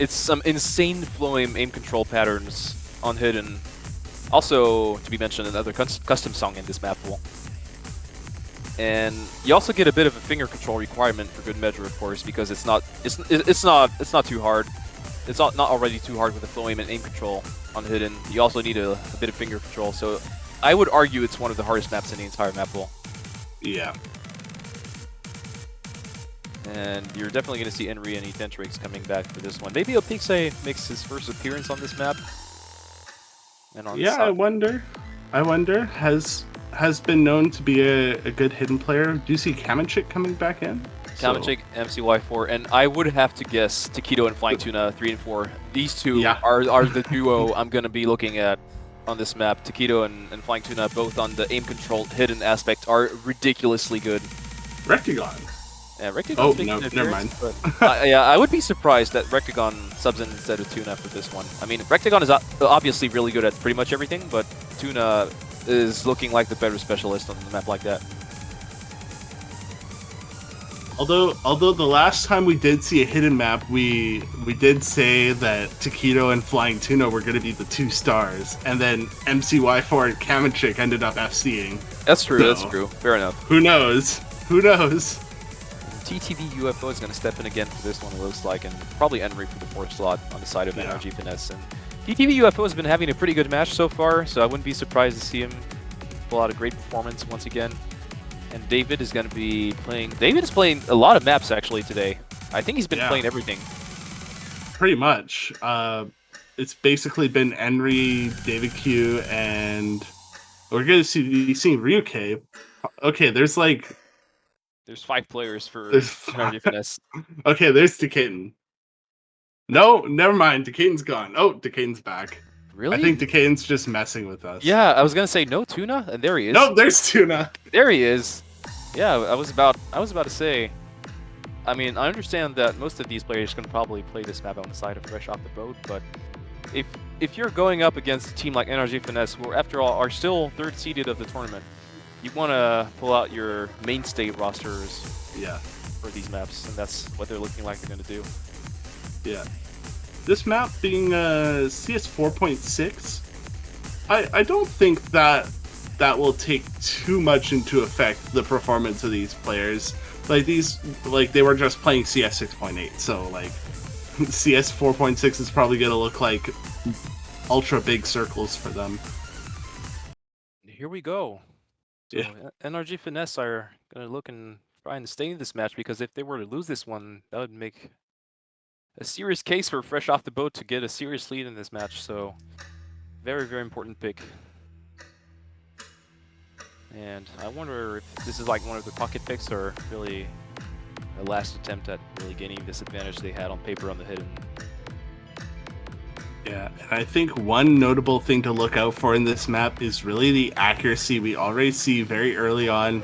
some insane flowing aim control patterns on hidden. Also, to be mentioned, another custom song in this map pool. And you also get a bit of a finger control requirement for good measure, of course, because it's not too hard. It's not already too hard with the flowing and aim control on hidden. You also need a bit of finger control, so I would argue it's one of the hardest maps in the entire map pool. Yeah. And you're definitely going to see Enri and Ethentrix coming back for this one. Maybe Opixe makes his first appearance on this map. And on yeah, I wonder. Has been known to be a good hidden player. Do you see Kamenchik coming back in? Kamenchik, MCY4, and I would have to guess Taquito and Flying Tuna 3 and 4. These two are the duo I'm going to be looking at on this map. Taquito and Flying Tuna, both on the aim control hidden aspect, are ridiculously good. Rectagon. Yeah, Rectagon's no, never mind. But, yeah, I would be surprised that Rectagon subs in instead of Tuna for this one. I mean, Rectagon is obviously really good at pretty much everything, but Tuna is looking like the better specialist on the map like that. Although the last time we did see a hidden map, we did say that Taquito and Flying Tuna were going to be the 2 stars, and then MCY4 and Kamenchik ended up FCing. That's true. So, that's true. Fair enough. Who knows? Who knows? TTV UFO is going to step in again for this one, it looks like, and probably Enri for the 4th slot on the side of NRG FiNESSE. And TTV UFO has been having a pretty good match so far, so I wouldn't be surprised to see him pull out a great performance once again. And David is going to be playing... David is playing a lot of maps, actually, today. I think he's been playing everything. Pretty much. It's basically been Enri, David Q, and... We're going to be seeing Ryuke. Okay, there's like... There's 5 players for NRG FiNESSE. Okay, there's Decaden. No, never mind. Decaden's gone. Oh, Decaden's back. Really? I think Decaden's just messing with us. Yeah, I was gonna say no Tuna, and there he is. No, there's Tuna. There he is. Yeah, I was about to say. I mean, I understand that most of these players can probably play this map on the side of fresh off the boat, but if you're going up against a team like NRG FiNESSE, who after all are still 3rd seeded of the tournament, you want to pull out your mainstay rosters for these maps, and that's what they're looking like they're going to do. Yeah. This map being CS 4.6, I don't think that will take too much into effect the performance of these players. Like they were just playing CS 6.8, so like CS 4.6 is probably going to look like ultra big circles for them. Here we go. So yeah. NRG FiNESSE are going to look and try and stay in this match, because if they were to lose this one, that would make a serious case for fresh off the boat to get a serious lead in this match. So very, very important pick. And I wonder if this is like one of the pocket picks, or really a last attempt at really gaining this advantage they had on paper on the hidden. Yeah, and I think one notable thing to look out for in this map is really the accuracy we already see very early on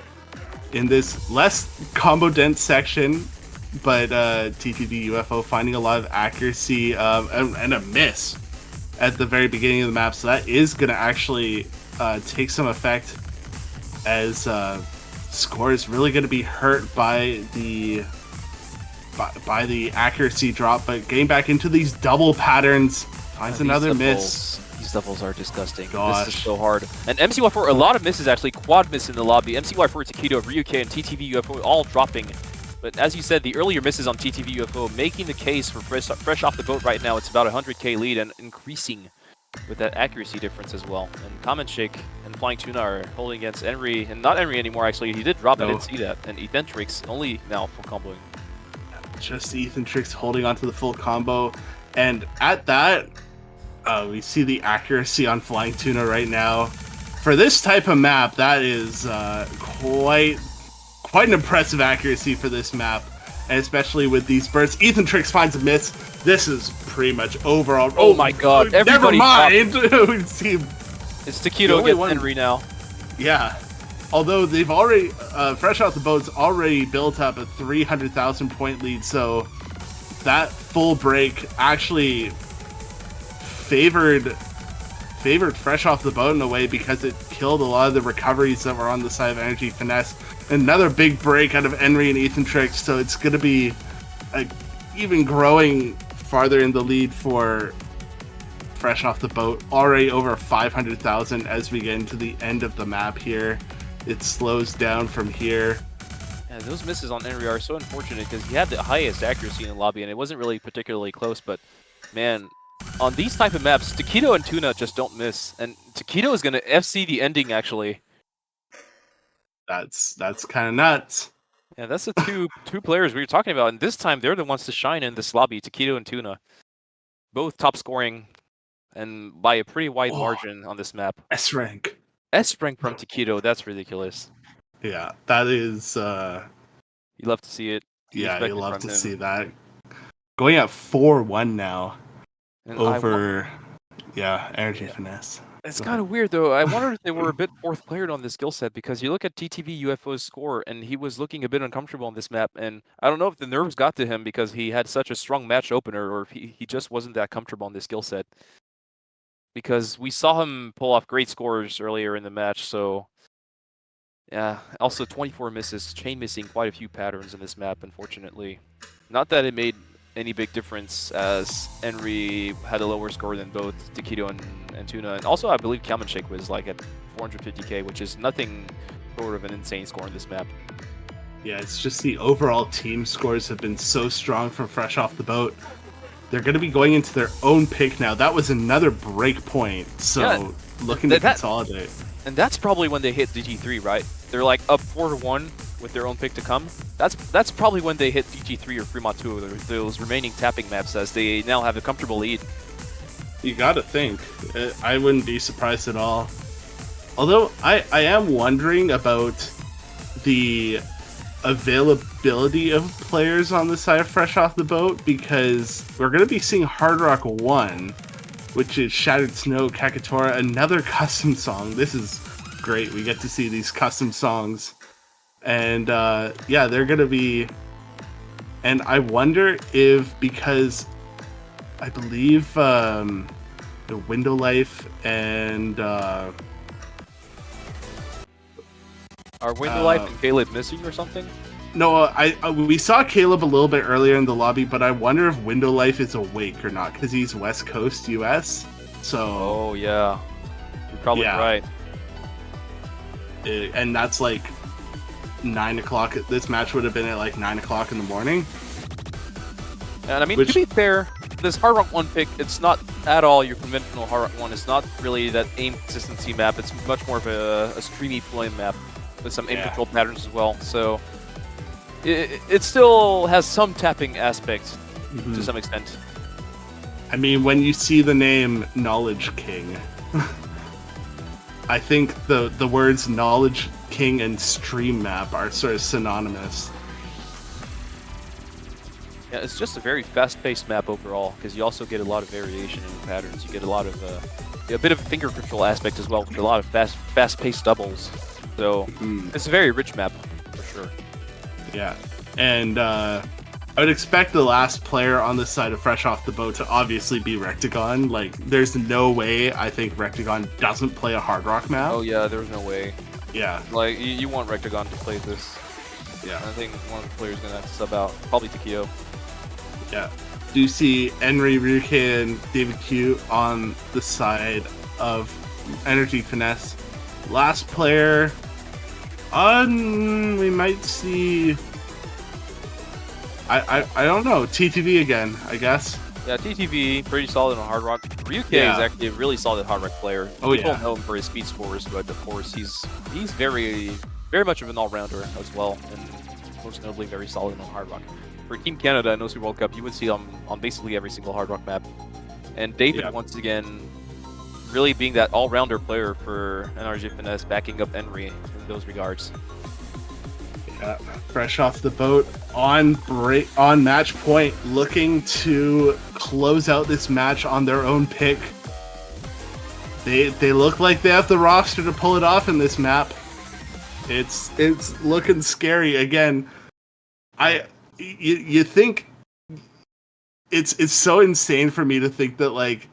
in this less combo dense section, but TTV UFO finding a lot of accuracy and a miss at the very beginning of the map, so that is going to actually take some effect, as score is really going to be hurt by the accuracy drop. But getting back into these double patterns, finds another miss. These doubles are disgusting. Gosh. This is so hard. And MCY4, a lot of misses actually, quad miss in the lobby. MCY4, Taquito, Ryuke, and TTV UFO all dropping. But as you said, the earlier misses on TTV UFO making the case for fresh off the boat right now. It's about a 100k lead and increasing with that accuracy difference as well. And Common Shake and Flying Tuna are holding against Enry, and not Enry anymore actually. He did drop, I didn't see that. And Ethentrix only now full comboing. Just Ethentrix holding onto the full combo. And at that, we see the accuracy on Flying Tuna right now. For this type of map, that is quite an impressive accuracy for this map. And especially with these bursts. Ethentrix finds a miss. This is pretty much overall. Oh my god, never mind. We see it's Taquito against Enry now. Yeah. Although they've already, Fresh Off the Boat's already built up a 300,000 point lead, so that full break actually favored Fresh Off the Boat in a way because it killed a lot of the recoveries that were on the side of NRG FiNESSE. Another big break out of Enry and Ethentrix, so it's going to be even growing farther in the lead for Fresh Off the Boat. Already over 500,000 as we get into the end of the map here. It slows down from here. Yeah, those misses on Enry are so unfortunate because he had the highest accuracy in the lobby and it wasn't really particularly close, but man, on these type of maps, Taquito and Tuna just don't miss. And Taquito is going to FC the ending, actually. That's kind of nuts. Yeah, that's the two players we were talking about, and this time they're the ones to shine in this lobby, Taquito and Tuna. Both top scoring, and by a pretty wide margin on this map. S rank. S rank from Taquito, that's ridiculous. Yeah, that is... You love to see it. Yeah, you love to see that. Going at 4-1 now. And over, NRG FiNESSE. It's kind of weird, though. I wonder if they were a bit fourth playered on this skill set, because you look at TTV UFO's score, and he was looking a bit uncomfortable on this map, and I don't know if the nerves got to him because he had such a strong match opener, or if he just wasn't that comfortable on this skill set. Because we saw him pull off great scores earlier in the match, so... Yeah, also 24 misses, chain missing quite a few patterns in this map, unfortunately. Not that it made any big difference, as Enry had a lower score than both Taquito and Tuna. And also, I believe Common Shake was like at 450k, which is nothing short of an insane score in this map. Yeah, it's just the overall team scores have been so strong from Fresh Off the Boat. They're going to be going into their own pick now. That was another break point, so yeah, looking to consolidate. And that's probably when they hit DG3, right? They're like up 4-1 with their own pick to come. That's probably when they hit DG3 or Fremont 2, those remaining tapping maps, as they now have a comfortable lead. You gotta think. I wouldn't be surprised at all. Although, I am wondering about the availability of players on the side of Fresh Off the Boat, because we're going to be seeing Hard Rock 1, which is Shattered Snow, Kakatora, another custom song. This is great. We get to see these custom songs. And yeah, they're going to be... And I wonder if, because I believe the Window Life and... Are Window Life and Caleb missing or something? No, we saw Caleb a little bit earlier in the lobby, but I wonder if Window Life is awake or not, because he's West Coast US. So. Oh yeah, you're probably right. And that's like 9 o'clock. This match would have been at like 9 o'clock in the morning. And I mean, to be fair, this Hard Rock 1 pick, it's not at all your conventional Hard Rock 1. It's not really that aim consistency map. It's much more of a streamy flowing map with some aim control patterns as well. So it still has some tapping aspects to some extent. I mean, when you see the name Knowledge King, I think the words Knowledge King and Stream Map are sort of synonymous. Yeah, it's just a very fast-paced map overall, because you also get a lot of variation in the patterns. You get a lot of a bit of finger control aspect as well, with a lot of fast-paced doubles. So it's a very rich map for sure. Yeah, and I would expect the last player on this side of Fresh Off the Boat to obviously be Rectagon. Like, there's no way I think Rectagon doesn't play a Hard Rock map. Oh yeah, there's no way. Yeah. Like, you want Rectagon to play this. Yeah. I think one of the players is going to have to sub out. Probably Taquito. Yeah. Do you see Enry, Ryuke, and David Q on the side of NRG FiNESSE? Last player... we might see... I don't know. TTV again, I guess. Yeah, TTV, pretty solid on Hard Rock. Ryuke is actually a really solid Hard Rock player. People know him for his speed scores, but of course he's very much of an all-rounder as well, and most notably very solid on Hard Rock. For Team Canada in OC World Cup, you would see him on basically every single Hard Rock map. And David, once again, really being that all-rounder player for NRG FiNESSE, backing up Henry in those regards. Yeah, fresh off the boat on match point, looking to close out this match on their own pick. They look like they have the roster to pull it off in this map. It's looking scary again. You think it's so insane for me to think that like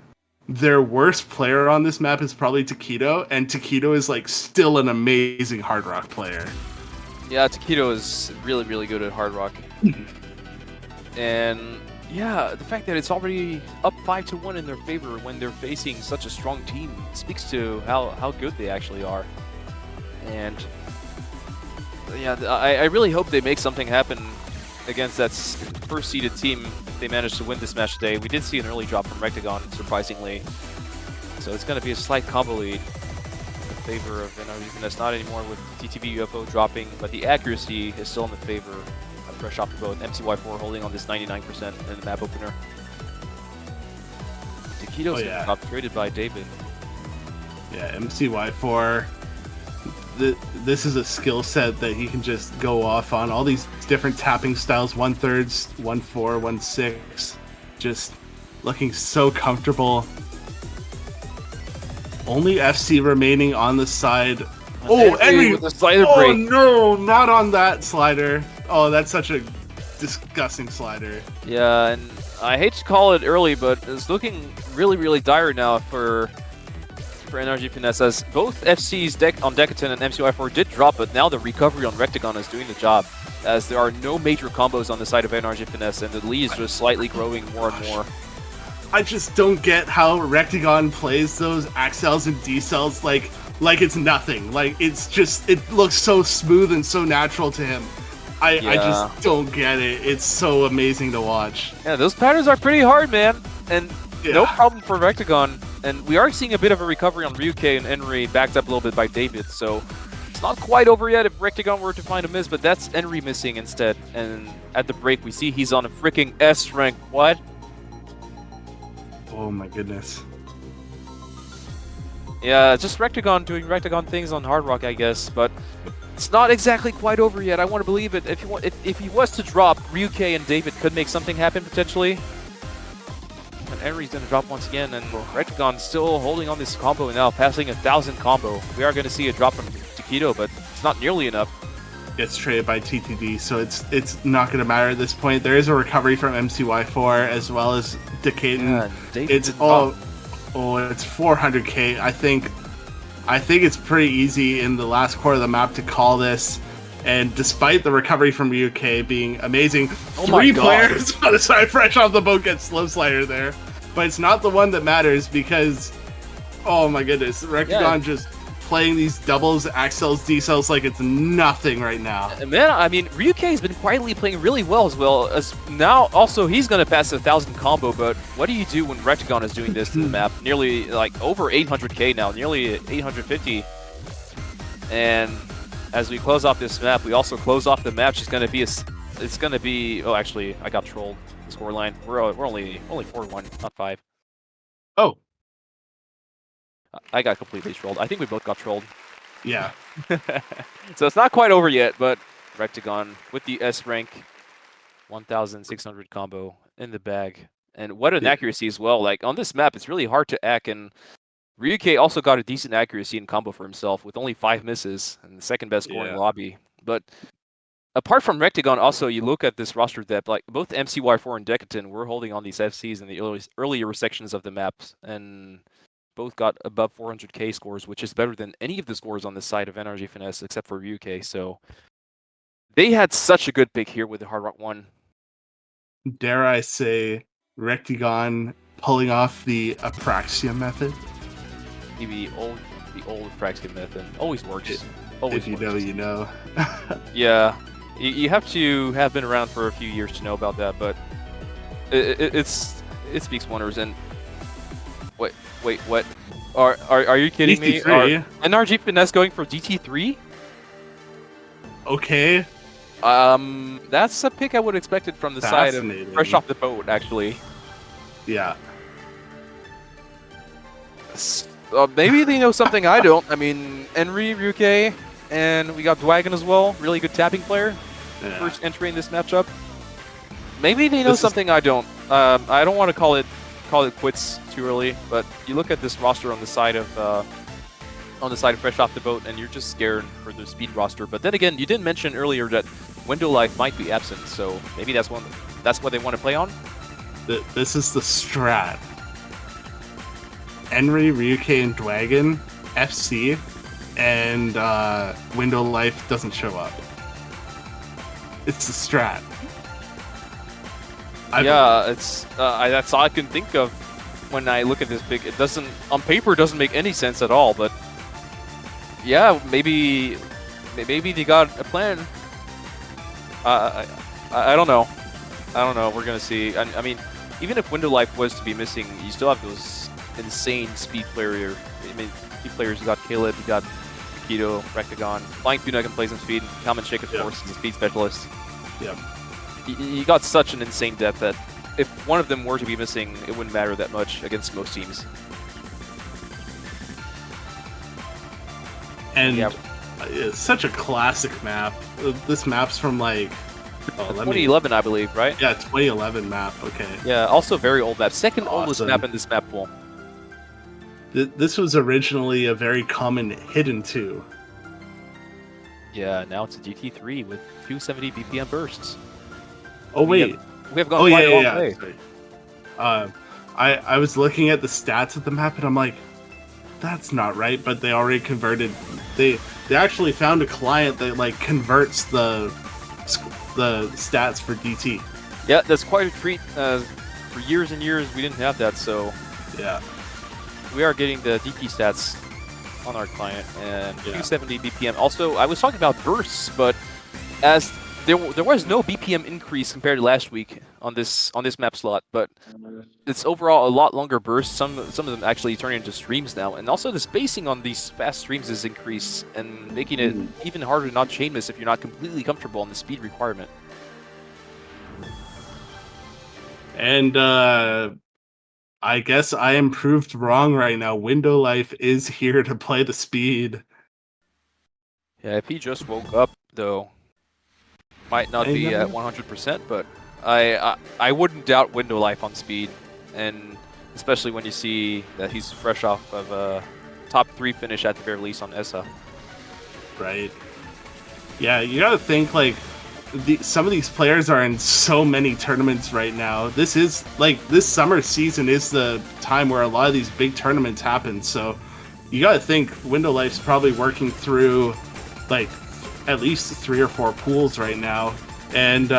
their worst player on this map is probably Taquito, and Taquito is like still an amazing Hard Rock player. Yeah, Taquito is really good at Hard Rock. And yeah, the fact that it's already up 5-1 in their favor when they're facing such a strong team speaks to how good they actually are. And yeah, I really hope they make something happen against that first-seeded team if they manage to win this match today. We did see an early drop from Rectagon, surprisingly. So it's going to be a slight combo lead in favor of NRG FiNESSE. Not anymore with TTV UFO dropping, but the accuracy is still in the favor of fresh off the boat. MCY4 holding on this 99% in the map opener. Taquito's got traded by David. Yeah, MCY4. This is a skill set that he can just go off on. All these different tapping styles, 1/3, 1/4, 1/6, just looking so comfortable. Only FC remaining on the side. Oh, Henry with the slider break. Oh no, not on that slider. Oh, that's such a disgusting slider. Yeah, and I hate to call it early, but it's looking really dire now for NRG FiNESSE, as both FCs on Decatan and MCY4 did drop, but now the recovery on Rectagon is doing the job, as there are no major combos on the side of NRG FiNESSE, and the lead is just slightly growing more and more. I just don't get how Rectagon plays those Axels and D-cells like it's nothing. Like, it's just, it looks so smooth and so natural to him. I just don't get it. It's so amazing to watch. Yeah, those patterns are pretty hard, man. And no problem for Rectagon. And we are seeing a bit of a recovery on Ryuke and Henry, backed up a little bit by David. So it's not quite over yet if Rectagon were to find a miss, but that's Henry missing instead. And at the break, we see he's on a freaking S rank. What? Oh my goodness. Yeah, just Rectagon doing Rectagon things on Hard Rock, I guess. But it's not exactly quite over yet. I want to believe it. If he was to drop, Ryuke and David could make something happen potentially. And Henry's going to drop once again, and Rectagon still holding on this combo now, passing 1,000 combo. We are going to see a drop from Taquito, but it's not nearly enough. Gets traded by TTV, so it's not going to matter at this point. There is a recovery from MCY4 as well as Decatan. Yeah, it's it's 400k. I think it's pretty easy in the last quarter of the map to call this. And despite the recovery from Ryuke being amazing, 3 players on the side fresh off the boat get slow slider there. But it's not the one that matters because, oh my goodness, Rectagon just playing these doubles, Axels, D-cells like it's nothing right now. Man, I mean, Ryuke has been quietly playing really well as now also he's going to pass 1,000 combo, but what do you do when Rectagon is doing this to the map? Nearly like over 800k now, nearly 850. And as we close off this map, we also close off the match. It's going to be. Oh, actually, I got trolled. The scoreline. We're only 4-1, not 5. Oh, I got completely trolled. I think we both got trolled. Yeah. So it's not quite over yet, but Rectagon with the S rank, 1,600 combo in the bag, and what an accuracy as well. Like on this map, it's really hard to act and. Ryuke also got a decent accuracy in combo for himself with only 5 misses and the second best score in lobby. But apart from Rectagon, also you look at this roster depth, like both MCY4 and Decatan were holding on these FCs in the earlier sections of the maps, and both got above 400k scores, which is better than any of the scores on the side of NRG FiNESSE except for Ryuke. So they had such a good pick here with the Hard Rock 1. Dare I say, Rectagon pulling off the Apraxia method? The old Apraxia method always works. If you know, you know. Yeah, you have to have been around for a few years to know about that, but it's it speaks wonders. And wait, what? Are you kidding me? DT3? Are NRG FiNESSE going for DT3? Okay. That's a pick I would have expected from the side of fresh off the boat, actually. Yeah. Maybe they know something I don't. I mean, Henry, Ryuke, and we got Dwagon as well. Really good tapping player. Yeah. First entry in this matchup. Maybe they know something I don't. I don't want to call it quits too early, but you look at this roster on the side of fresh off the boat, and you're just scared for the speed roster. But then again, you didn't mention earlier that Window Life might be absent, so maybe that's what they want to play on. This is the strat. Henry, Ryuke, and Dwagon, FC, and Window Life doesn't show up. It's the strat. That's all I can think of when I look at this pick. It doesn't, on paper, doesn't make any sense at all. But yeah, maybe they got a plan. I don't know. We're gonna see. I mean, even if Window Life was to be missing, you still have those insane speed players. I mean, speed players. You got Caleb, you got Keto, Rectagon, Flying Tuna can play some speed. Common Shake, of course, is a speed specialist. Yep. You got such an insane depth that if one of them were to be missing, it wouldn't matter that much against most teams. And it's such a classic map. This map's from like 2011, I believe, right? Yeah, 2011 map. Okay. Yeah, also very old map. Second oldest map in this map pool. This was originally a very common hidden 2. Yeah, now it's a GT3 with 270 BPM bursts. Oh wait, we have gone quite a long way. I was looking at the stats of the map and I'm like, that's not right. But they already converted. They actually found a client that like converts the stats for DT. Yeah, that's quite a treat. For years and years we didn't have that, so yeah, we are getting the DT stats on our client and 270 BPM. Also, I was talking about bursts, but as there was no BPM increase compared to last week on this map slot, but it's overall a lot longer bursts. Some of them actually turn into streams now, and also the spacing on these fast streams is increased and making it even harder to not chain miss if you're not completely comfortable on the speed requirement. And I guess I am proved wrong right now. Window Life is here to play the speed. Yeah, if he just woke up though, might not be at 100%, but I wouldn't doubt Window Life on speed, and especially when you see that he's fresh off of a top 3 finish at the very least on ESA. Right. Yeah, you gotta think like some of these players are in so many tournaments right now. This is like this summer season is the time where a lot of these big tournaments happen. So you gotta think Window Life's probably working through like at least 3 or 4 pools right now, and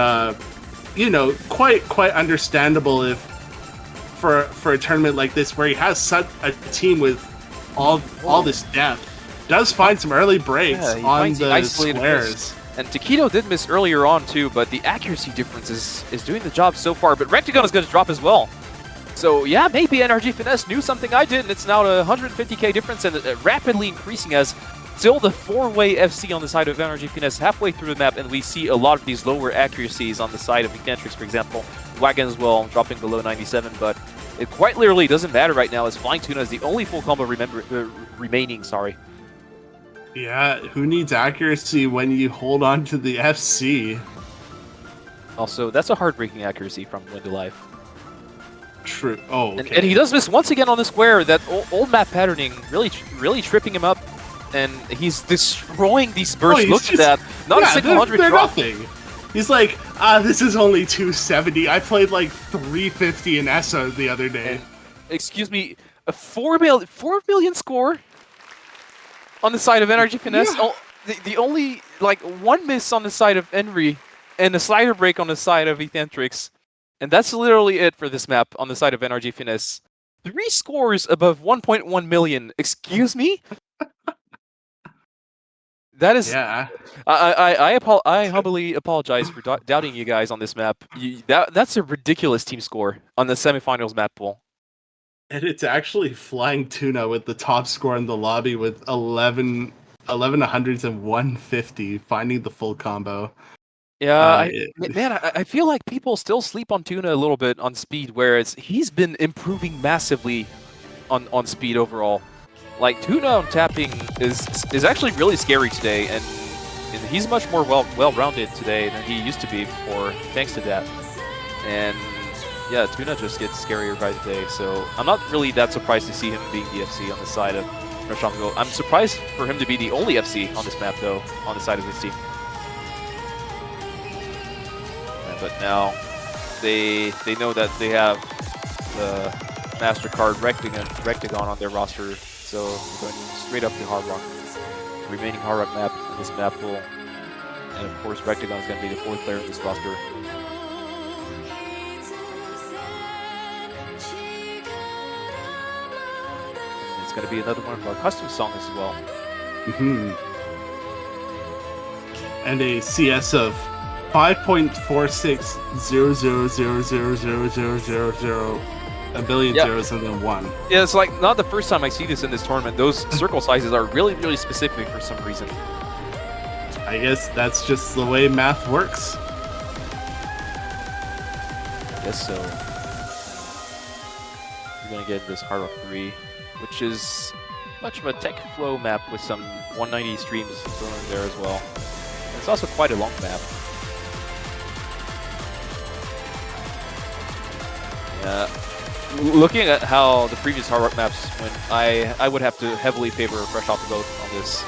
you know, quite understandable if for a tournament like this where he has such a team with all this depth, does find some early breaks on the squares. And Taquito did miss earlier on too, but the accuracy difference is doing the job so far. But Rectagon is going to drop as well. So yeah, maybe NRG FiNESSE knew something I didn't. It's now a 150k difference and rapidly increasing as still the 4-way FC on the side of NRG FiNESSE halfway through the map, and we see a lot of these lower accuracies on the side of Ecantrix, for example. Wagon as well, dropping below 97, but it quite literally doesn't matter right now as Flying Tuna is the only full combo remaining, sorry. Yeah, who needs accuracy when you hold on to the FC? Also, that's a heartbreaking accuracy from Window Life. True. Oh, okay. And he does miss once again on the square. That old map patterning really tripping him up, and he's destroying these bursts. Look at that. Not a single 100 they're drop. Nothing. He's like, this is only 270. I played like 350 in ESA the other day. And, excuse me, a 4 million score on the side of NRG FiNESSE. Yeah. Oh, the only like 1 miss on the side of Henry and a slider break on the side of Ecantrix. And that's literally it for this map on the side of NRG FiNESSE. 3 scores above 1.1 million. Excuse me? That is, Yeah. I humbly apologize for doubting you guys on this map. That's a ridiculous team score on the semifinals map pool. And it's actually Flying Tuna with the top score in the lobby with 11 hundreds and 150, finding the full combo. Yeah, I feel like people still sleep on Tuna a little bit on speed, whereas he's been improving massively on speed overall. Like Tuna on tapping is actually really scary today, and he's much more well-rounded today than he used to be before, thanks to that. And yeah, Tuna just gets scarier by the day, so I'm not really that surprised to see him being the FC on the side of Fresh Off the Boat. I'm surprised for him to be the only FC on this map, though, on the side of his team. But now they know that they have the MasterCard Rectagon on their roster, so they're going straight up to Hard Rock. The remaining Hard Rock map in this map pool. And of course, Rectagon is going to be the fourth player in this roster. And it's going to be another one of our custom songs as well. And a CS of 5.4600000000, a billion zeros and then 1. Yeah, it's like not the first time I see this in this tournament. Those circle sizes are really specific for some reason. I guess that's just the way math works. I guess so. We're gonna get this Hard Rock 3, which is much of a tech flow map with some 190 streams thrown in there as well. And it's also quite a long map. Looking at how the previous Hard Rock maps went, I would have to heavily favor Fresh Off the Boat on this.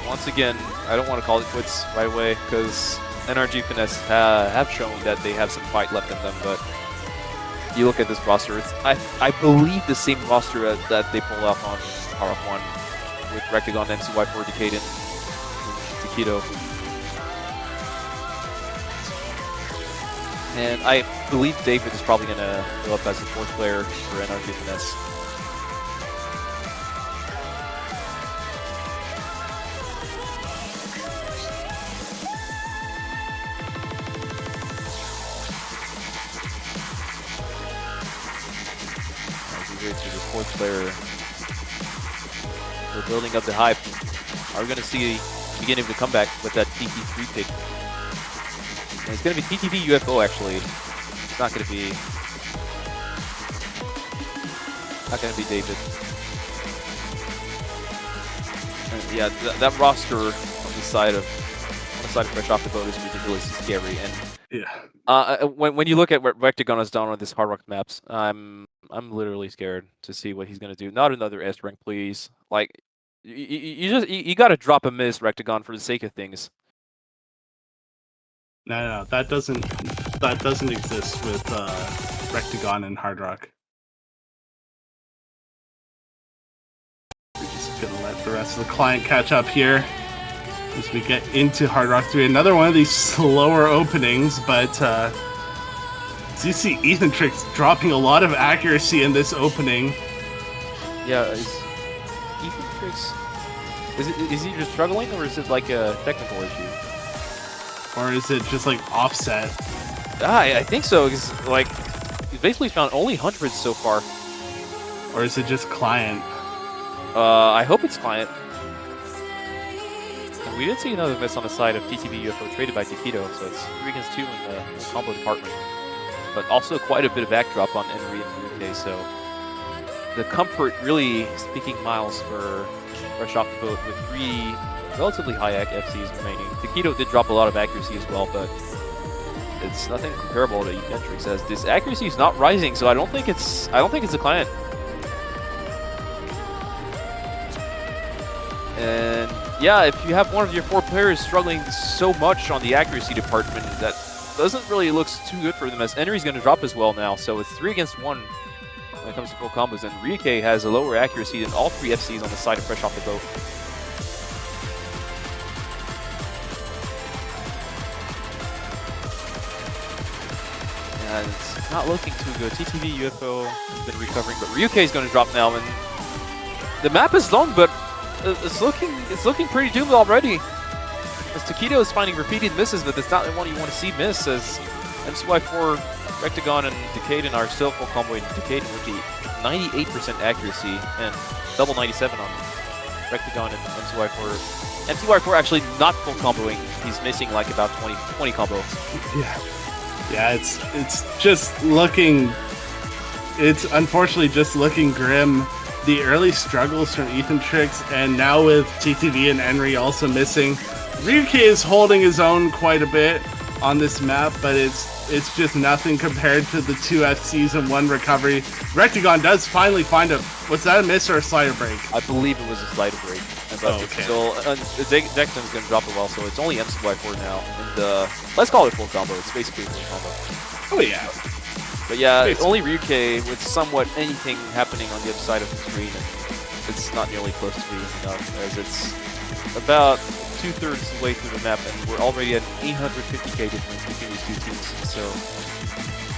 Once again, I don't want to call it quits right away because NRG FiNESSE have shown that they have some fight left in them, but you look at this roster, I believe the same roster that they pulled off on Hard Rock 1 with Rectagon, MCY4, Decaden, and Taquito. And I believe David is probably going to go up as the fourth player for NRG FiNESSE. To the fourth player. We're building up the hype. Are we going to see the beginning of the comeback with that TT3 pick? And it's going to be TTV UFO actually. It's not going to be David. And yeah, that roster on the side of Fresh Off the Boat is ridiculously scary. And yeah, when you look at what Rectagon has done on this Hard Rock maps, I'm literally scared to see what he's gonna do. Not another S rank, please. Like, you gotta drop a miss, Rectagon, for the sake of things. No, that doesn't exist with Rectagon and Hard Rock. We're just gonna let the rest of the client catch up here as we get into Hard Rock 3. Another one of these slower openings, but you see Ethan Tricks dropping a lot of accuracy in this opening. Yeah, is Ethan Tricks, is he just struggling, or is it like a technical issue? Or is it just like offset? I think so, because like he's basically found only hundreds so far. Or is it just client? I hope it's client. And we did see another miss on the side of TTV UFO traded by Taquito, so it's 3 against 2 in the combo department. But also quite a bit of backdrop on Henry and UK, so the comfort really speaking miles for Fresh Off the Boat with 3 relatively high FCs remaining. Taquito did drop a lot of accuracy as well, but it's nothing comparable to Eventrix, as this accuracy is not rising, so I don't think it's a client. And yeah, if you have one of your 4 players struggling so much on the accuracy department, that doesn't really look too good for them, as Henry's going to drop as well now, so it's 3 against 1 when it comes to full combos, and Ryuke has a lower accuracy than all 3 FCs on the side of Fresh Off the Boat. And it's not looking too good. TTV UFO has been recovering, but Ryuke is going to drop now, and The map is long, but it's looking pretty doomed already. As Taquito is finding repeated misses, but that's not the one you want to see miss, as MCY4, Rectagon, and Decaden are still full comboing. Decaden with the 98% accuracy and double 97 on Rectagon and MCY4. MCY4 actually not full comboing. He's missing like about 20 combo. Yeah, it's just looking... It's unfortunately just looking grim. The early struggles from Ethan Tricks, and now with TTV and Henry also missing, Ryuke is holding his own quite a bit on this map, but it's just nothing compared to the 2F Season 1 recovery. Rectagon does finally find a... Was that a miss or a slider break? I believe it was a slider break. But okay. So Decton's going to drop it well, so it's only MCY4 now. And let's call it full combo. It's basically full combo. Oh yeah. But yeah, basically. Only Ryuke with somewhat anything happening on the other side of the screen. And it's not nearly close to being enough, as it's about 2/3 the way through the map, and we're already at 850k difference between these two teams. So,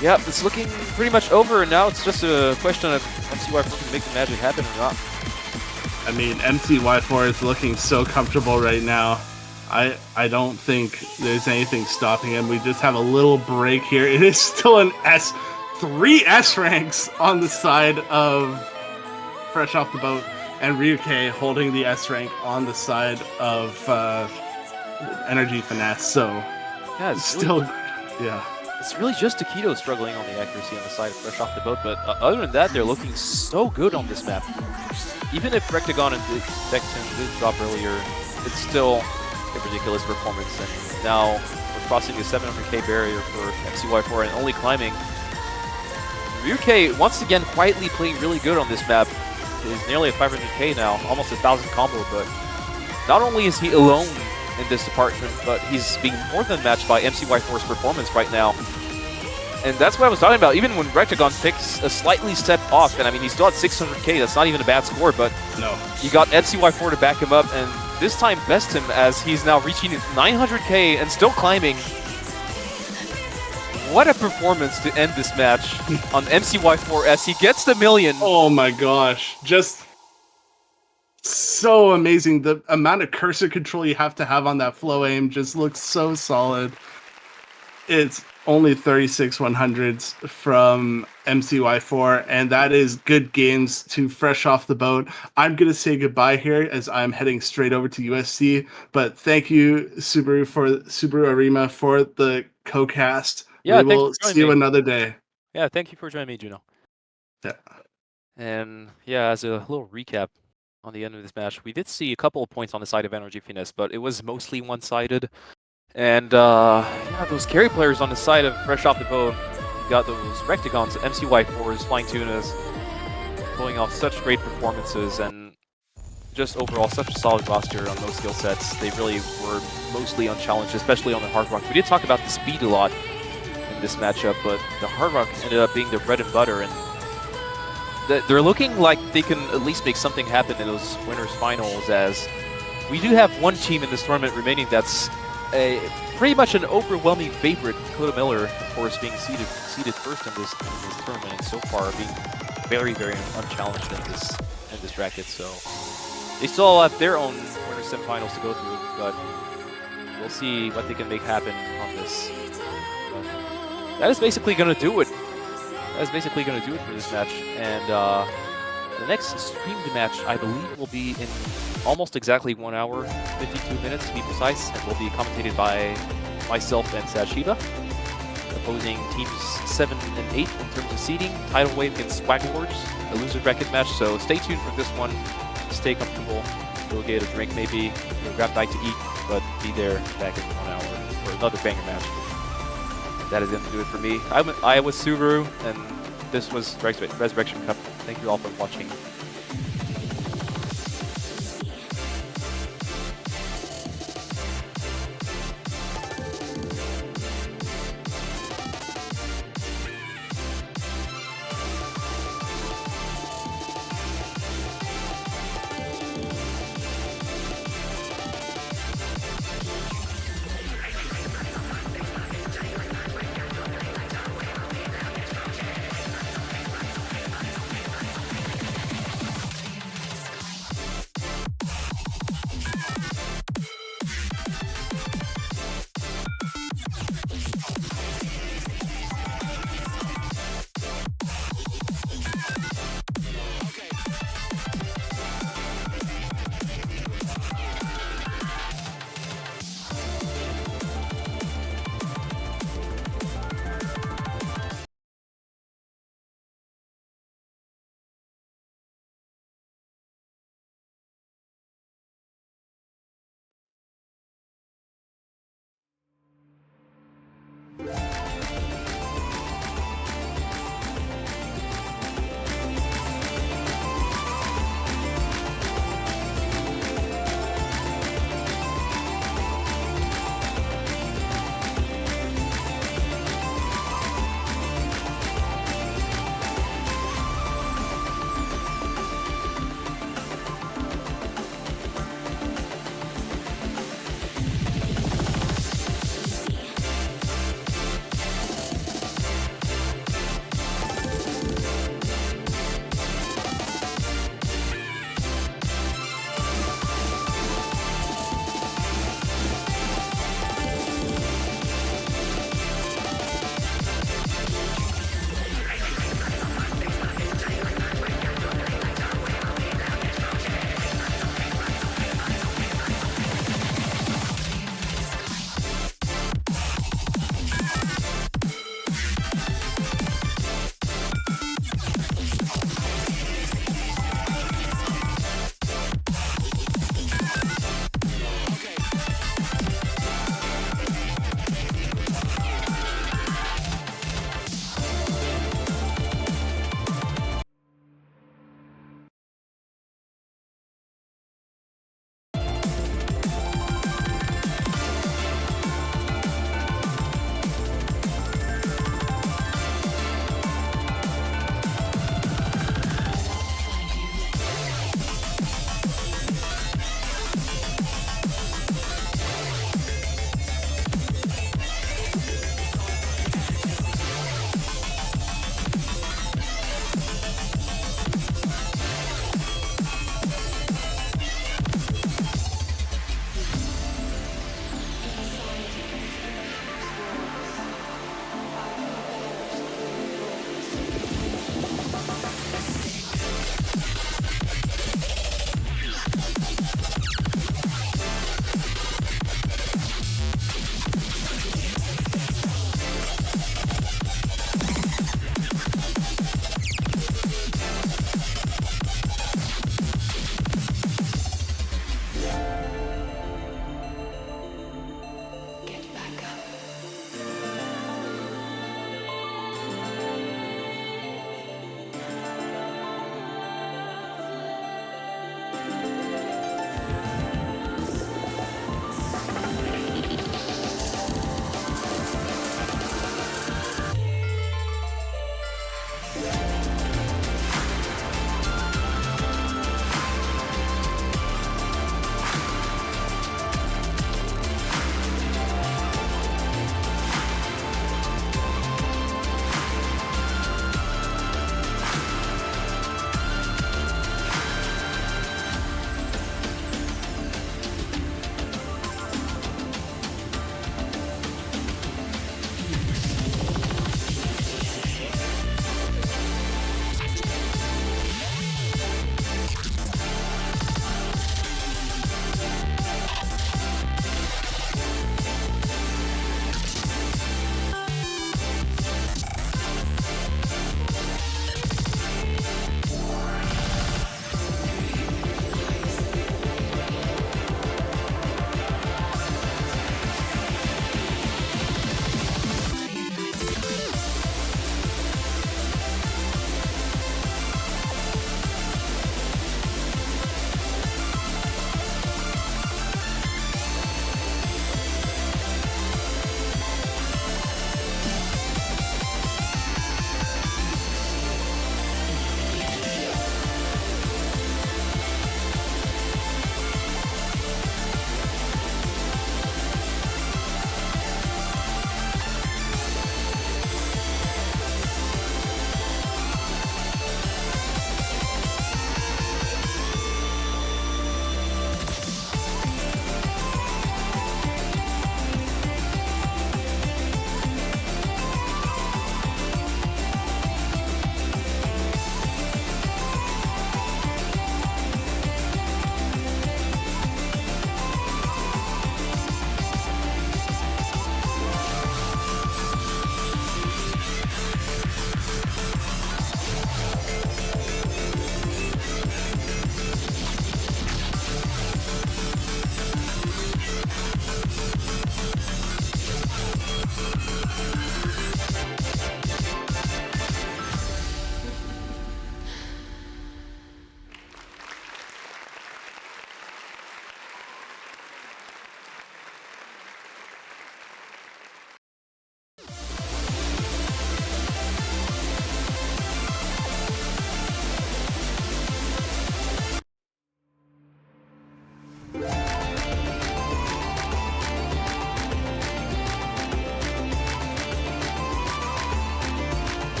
yeah, it's looking pretty much over, and now it's just a question of MCY4 can make the magic happen or not. I mean, MCY4 is looking so comfortable right now. I don't think there's anything stopping him. We just have a little break here. It is still an S, 3 S ranks on the side of Fresh Off the Boat, and Ryuke holding the S rank on the side of NRG FiNESSE. So yeah, it's still, really, it's really just Taquito struggling on the accuracy on the side of Fresh Off the Boat. But other than that, they're looking so good on this map. Even if Rectagon and Decton did drop earlier, it's still a ridiculous performance. And now we're crossing the 700k barrier for MCY4 and only climbing. Ryuke once again quietly playing really good on this map. Is nearly at 500k now, almost 1,000 combo, but not only is he alone in this department, but he's being more than matched by MCY4's performance right now. And that's what I was talking about. Even when Rectagon takes a slightly step off, and I mean, he's still at 600k, that's not even a bad score, but no, you got MCY4 to back him up, and this time best him as he's now reaching 900k and still climbing. What a performance to end this match on MCY4 as he gets the million. Oh my gosh, just so amazing. The amount of cursor control you have to have on that flow aim just looks so solid. It's only 36 100s from MCY4, and that is good games to Fresh Off the Boat. I'm going to say goodbye here as I'm heading straight over to USC, but thank you, Subaru Arima, for the co-cast. Yeah, we will see you another day. Yeah, thank you for joining me, Juno. Yeah. And yeah, as a little recap on the end of this match, we did see a couple of points on the side of NRG FiNESSE, but it was mostly one-sided. And yeah, those carry players on the side of Fresh Off the Boat, you got those Rectagons, MCY4s, Flying Tunas, pulling off such great performances, and just overall such a solid roster on those skill sets. They really were mostly unchallenged, especially on the Hard Rock. We did talk about the speed a lot in this matchup, but the Hard Rock ended up being their bread and butter, and they're looking like they can at least make something happen in those winners finals, as we do have one team in this tournament remaining that's pretty much an overwhelming favorite. Coda Miller, of course, being seeded first in this tournament, and so far being very, very unchallenged in this bracket. So they still have their own winners semifinals to go through, but we'll see what they can make happen on this. But that is basically going to do it. That is basically going to do it for this match, and the next streamed match, I believe, will be in almost exactly 1 hour, 52 minutes to be precise, and will be commentated by myself and Sashiba, opposing teams 7 and 8 in terms of seeding. Tidal Wave against Swag Wars, a loser bracket match, so stay tuned for this one. Stay comfortable, go get a drink maybe, grab a bite to eat, but be there back in 1 hour for another banger match. That is going to do it for me. I was Subaru, and this was Resurrection Cup. Thank you all for watching.